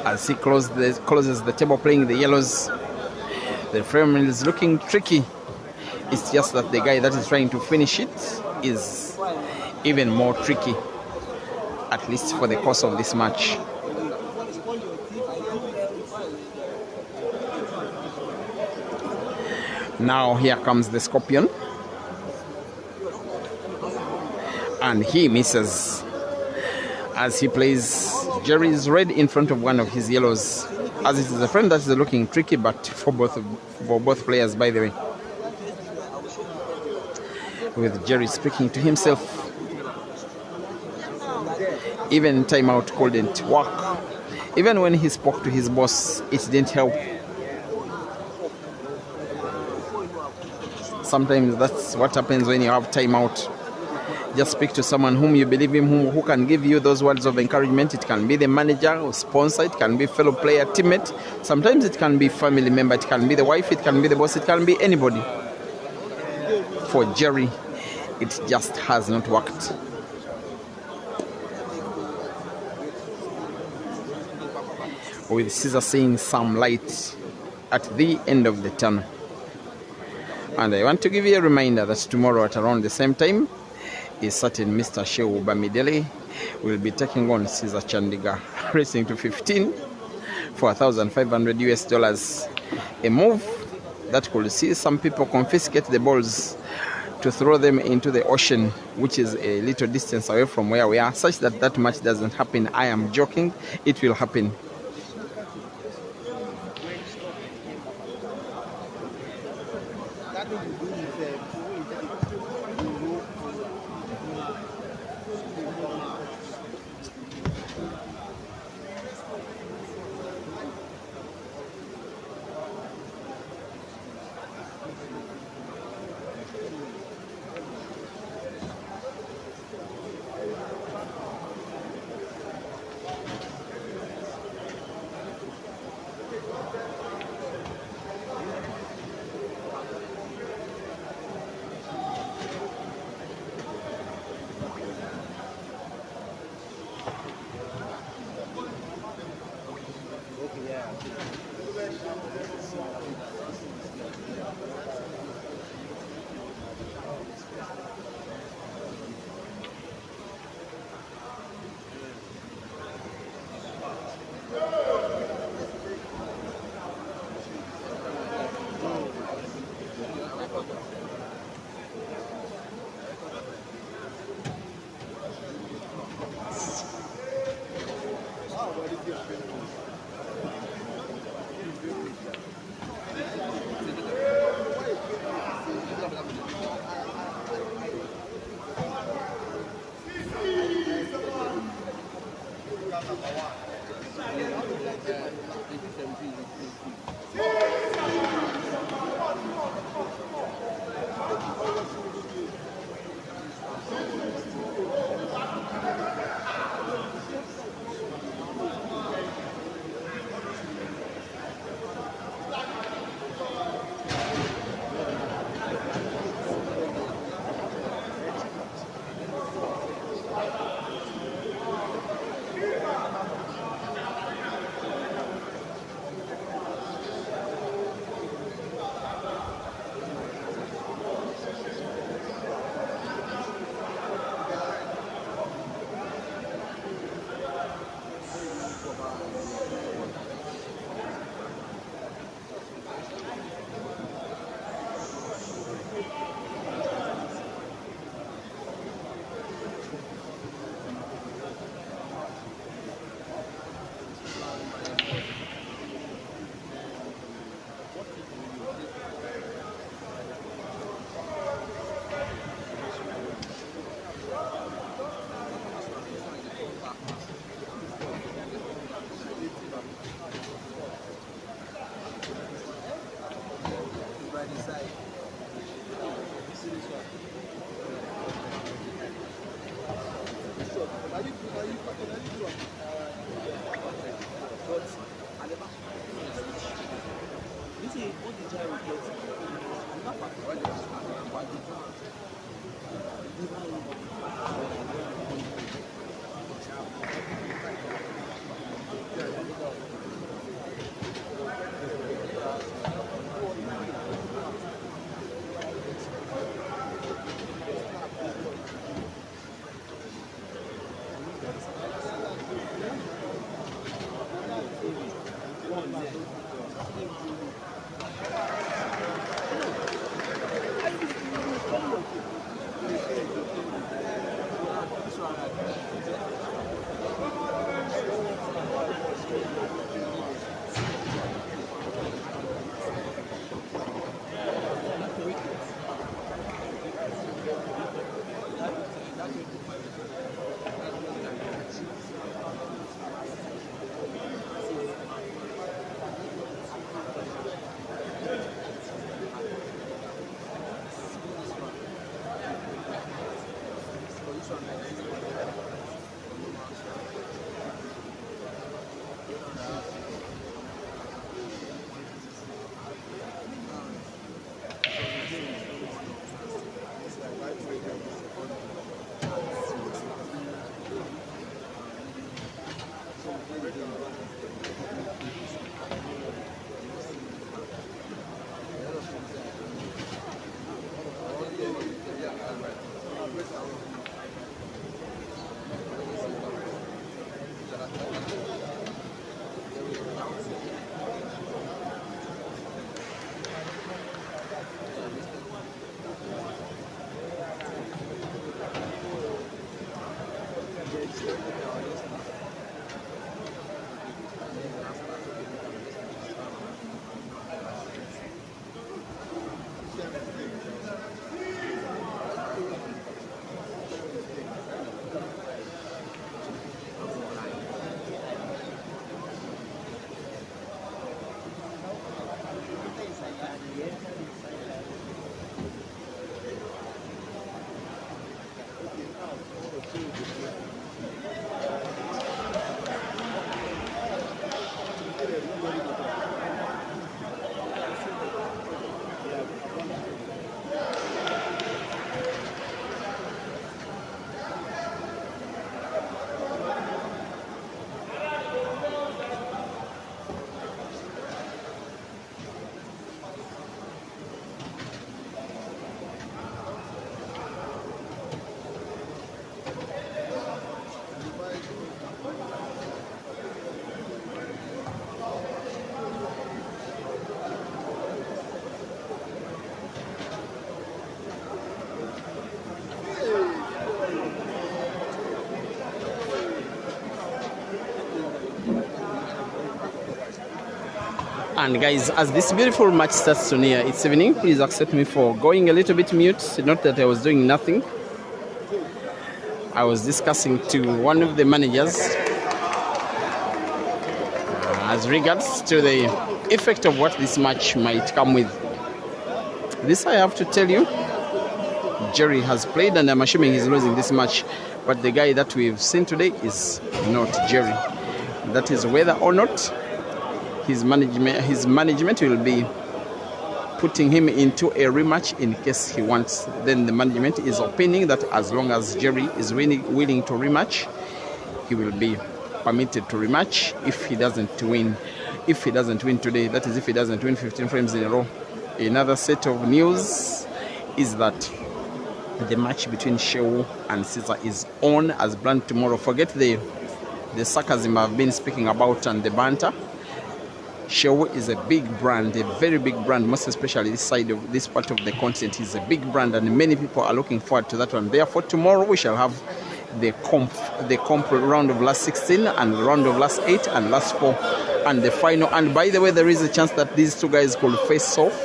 as he closes the table playing the yellows. The frame is looking tricky. It's just that the guy that is trying to finish it is even more tricky, at least for the course of this match. Now here comes the Scorpion, and he misses as he plays Jerry's red in front of one of his yellows, as it is a frame that is looking tricky, but for both players, by the way. With Jerry speaking to himself, even timeout couldn't work. Even when he spoke to his boss, it didn't help. Sometimes that's what happens when you have timeout. Just speak to someone whom you believe in, who can give you those words of encouragement. It can be the manager or sponsor, it can be fellow player, teammate. Sometimes it can be family member, it can be the wife, it can be the boss, it can be anybody. For Jerry, it just has not worked. With CEAZER seeing some light at the end of the tunnel. And I want to give you a reminder that tomorrow at around the same time, a certain Mr. Shehu Bamidele will be taking on CEAZER Chandigar, racing to 15 for $1,500. A move that could see some people confiscate the balls to throw them into the ocean, which is a little distance away from where we are, such that that match doesn't happen. I am joking, it will happen. And guys, as this beautiful match starts to near its evening, please accept me for going a little bit mute. Not that I was doing nothing. I was discussing to one of the managers as regards to the effect of what this match might come with. This I have to tell you, Jerry has played and I'm assuming he's losing this match, but the guy that we've seen today is not Jerry. That is whether or not his management will be putting him into a rematch in case he wants. Then the management is opinining that as long as Jerry is willing to rematch, he will be permitted to rematch if he doesn't win. If he doesn't win today, that is if he doesn't win 15 frames in a row. Another set of news is that the match between Shehu and Caesar is on as planned tomorrow. Forget the sarcasm I've been speaking about and the banter. Shehu is a big brand, a very big brand, most especially this side of this part of the continent. Is a big brand and many people are looking forward to that one. Therefore, tomorrow we shall have the comp round of last 16 and round of last 8 and last 4 and the final. And by the way, there is a chance that these two guys could face off.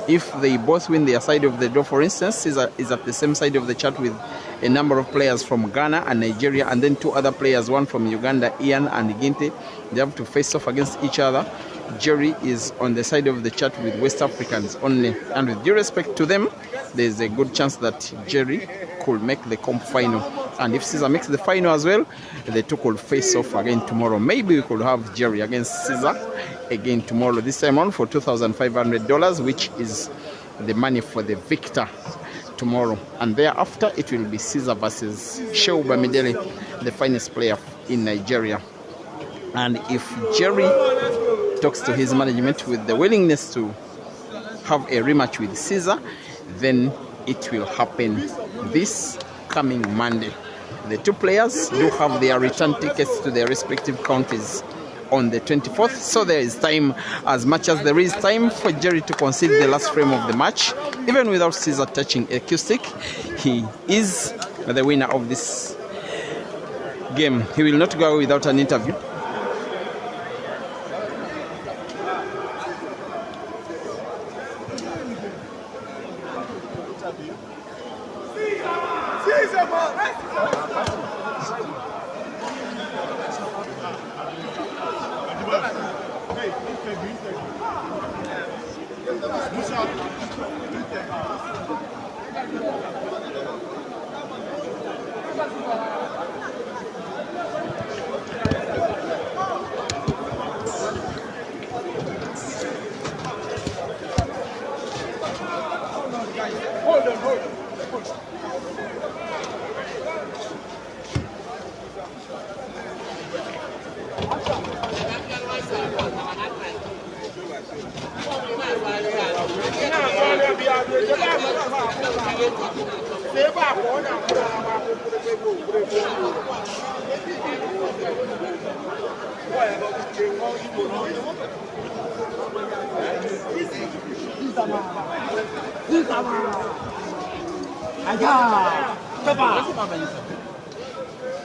If they both win their side of the door, for instance, Caesar is at the same side of the chart with a number of players from Ghana and Nigeria, and then two other players, one from Uganda, Ian and Ginte. They have to face off against each other. Jerry is on the side of the chart with West Africans only. And with due respect to them, there's a good chance that Jerry could make the comp final. And if Caesar makes the final as well, the two could face off again tomorrow. Maybe we could have Jerry against Caesar again tomorrow, this time on for $2,500, which is the money for the victor tomorrow. And thereafter, it will be Caesar versus Shehu Bamidele, the finest player in Nigeria. And if Jerry talks to his management with the willingness to have a rematch with Caesar, then it will happen this coming Monday. The two players do have their return tickets to their respective countries on the 24th, so there is time, as much as there is time for Jerry to concede the last frame of the match. Even without Caesar touching a cue stick, he is the winner of this game. He will not go without an interview.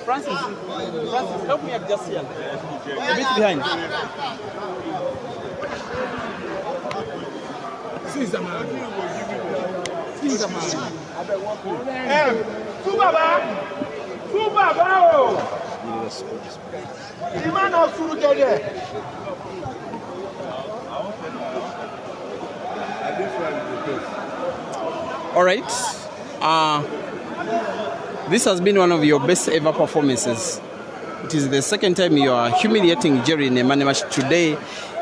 Francis, help me adjust here. A bit behind. Caesar man. All right. This has been one of your best ever performances. It is the second time you are humiliating Jerry in a money match. Today,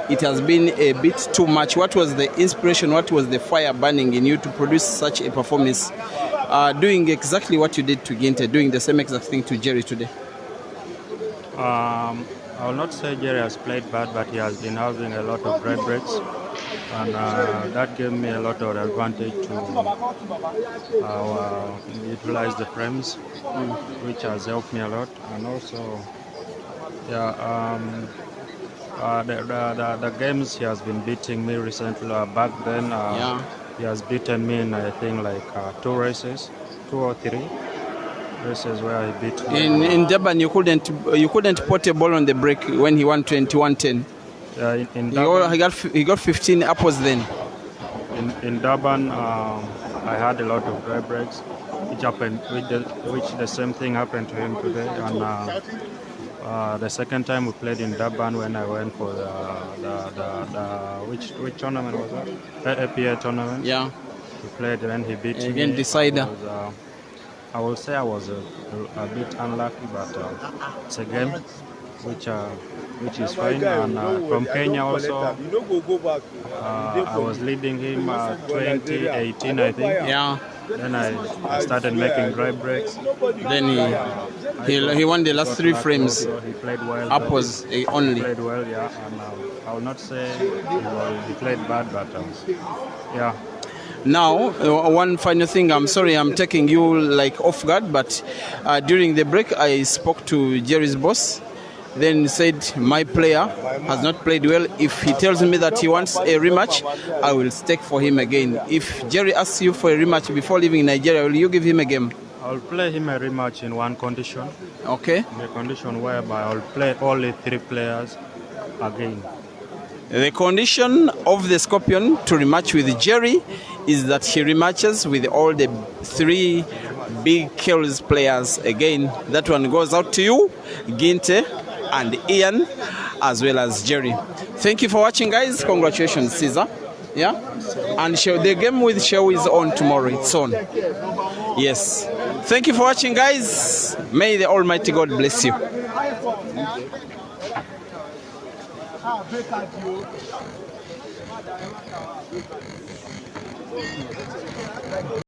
it has been a bit too much. What was the inspiration? What was the fire burning in you to produce such a performance? Doing exactly what you did to Ginte, doing the same exact thing to Jerry today. I will not say Jerry has played bad, but he has been having a lot of red breaks. And that gave me a lot of advantage to utilize the frames, which has helped me a lot. And also, the games he has been beating me recently. Back then, he has beaten me in, I think, like 2 or 3 races where he beat me. In Durban, you couldn't put a ball on the break when he won 21-10. In Durban, he got 15 apples then. in Durban, I had a lot of dry breaks, which happened, which the same thing happened to him today. And the second time we played in Durban, when I went for which tournament was that? APA tournament. Yeah. He played and he beat me. Again, decider. I will say I was a bit unlucky, but it's a game which is fine. And from Kenya also, I was leading him 2018, I think. Yeah. Then I started making dry breaks. Then he won the last 3 frames. So he played well. Apples only. He played well, yeah. And I will not say he played bad, but yeah. Now, one final thing. I'm sorry I'm taking you like off guard, but during the break I spoke to Jerry's boss. Then he said my player has not played well. If he tells me that he wants a rematch, I will stake for him again. If Jerry asks you for a rematch before leaving Nigeria, will you give him a game? I'll play him a rematch in one condition. Okay. The condition whereby I'll play only 3 players again. The condition of the Scorpion to rematch with Jerry is that he rematches with all the 3 big Kills players again. That one goes out to you, Ginte, and Ian, as well as Jerry. Thank you for watching, guys. Congratulations, Caesar. Yeah? And the game with Show is on tomorrow. It's on. Yes. Thank you for watching, guys. May the Almighty God bless you.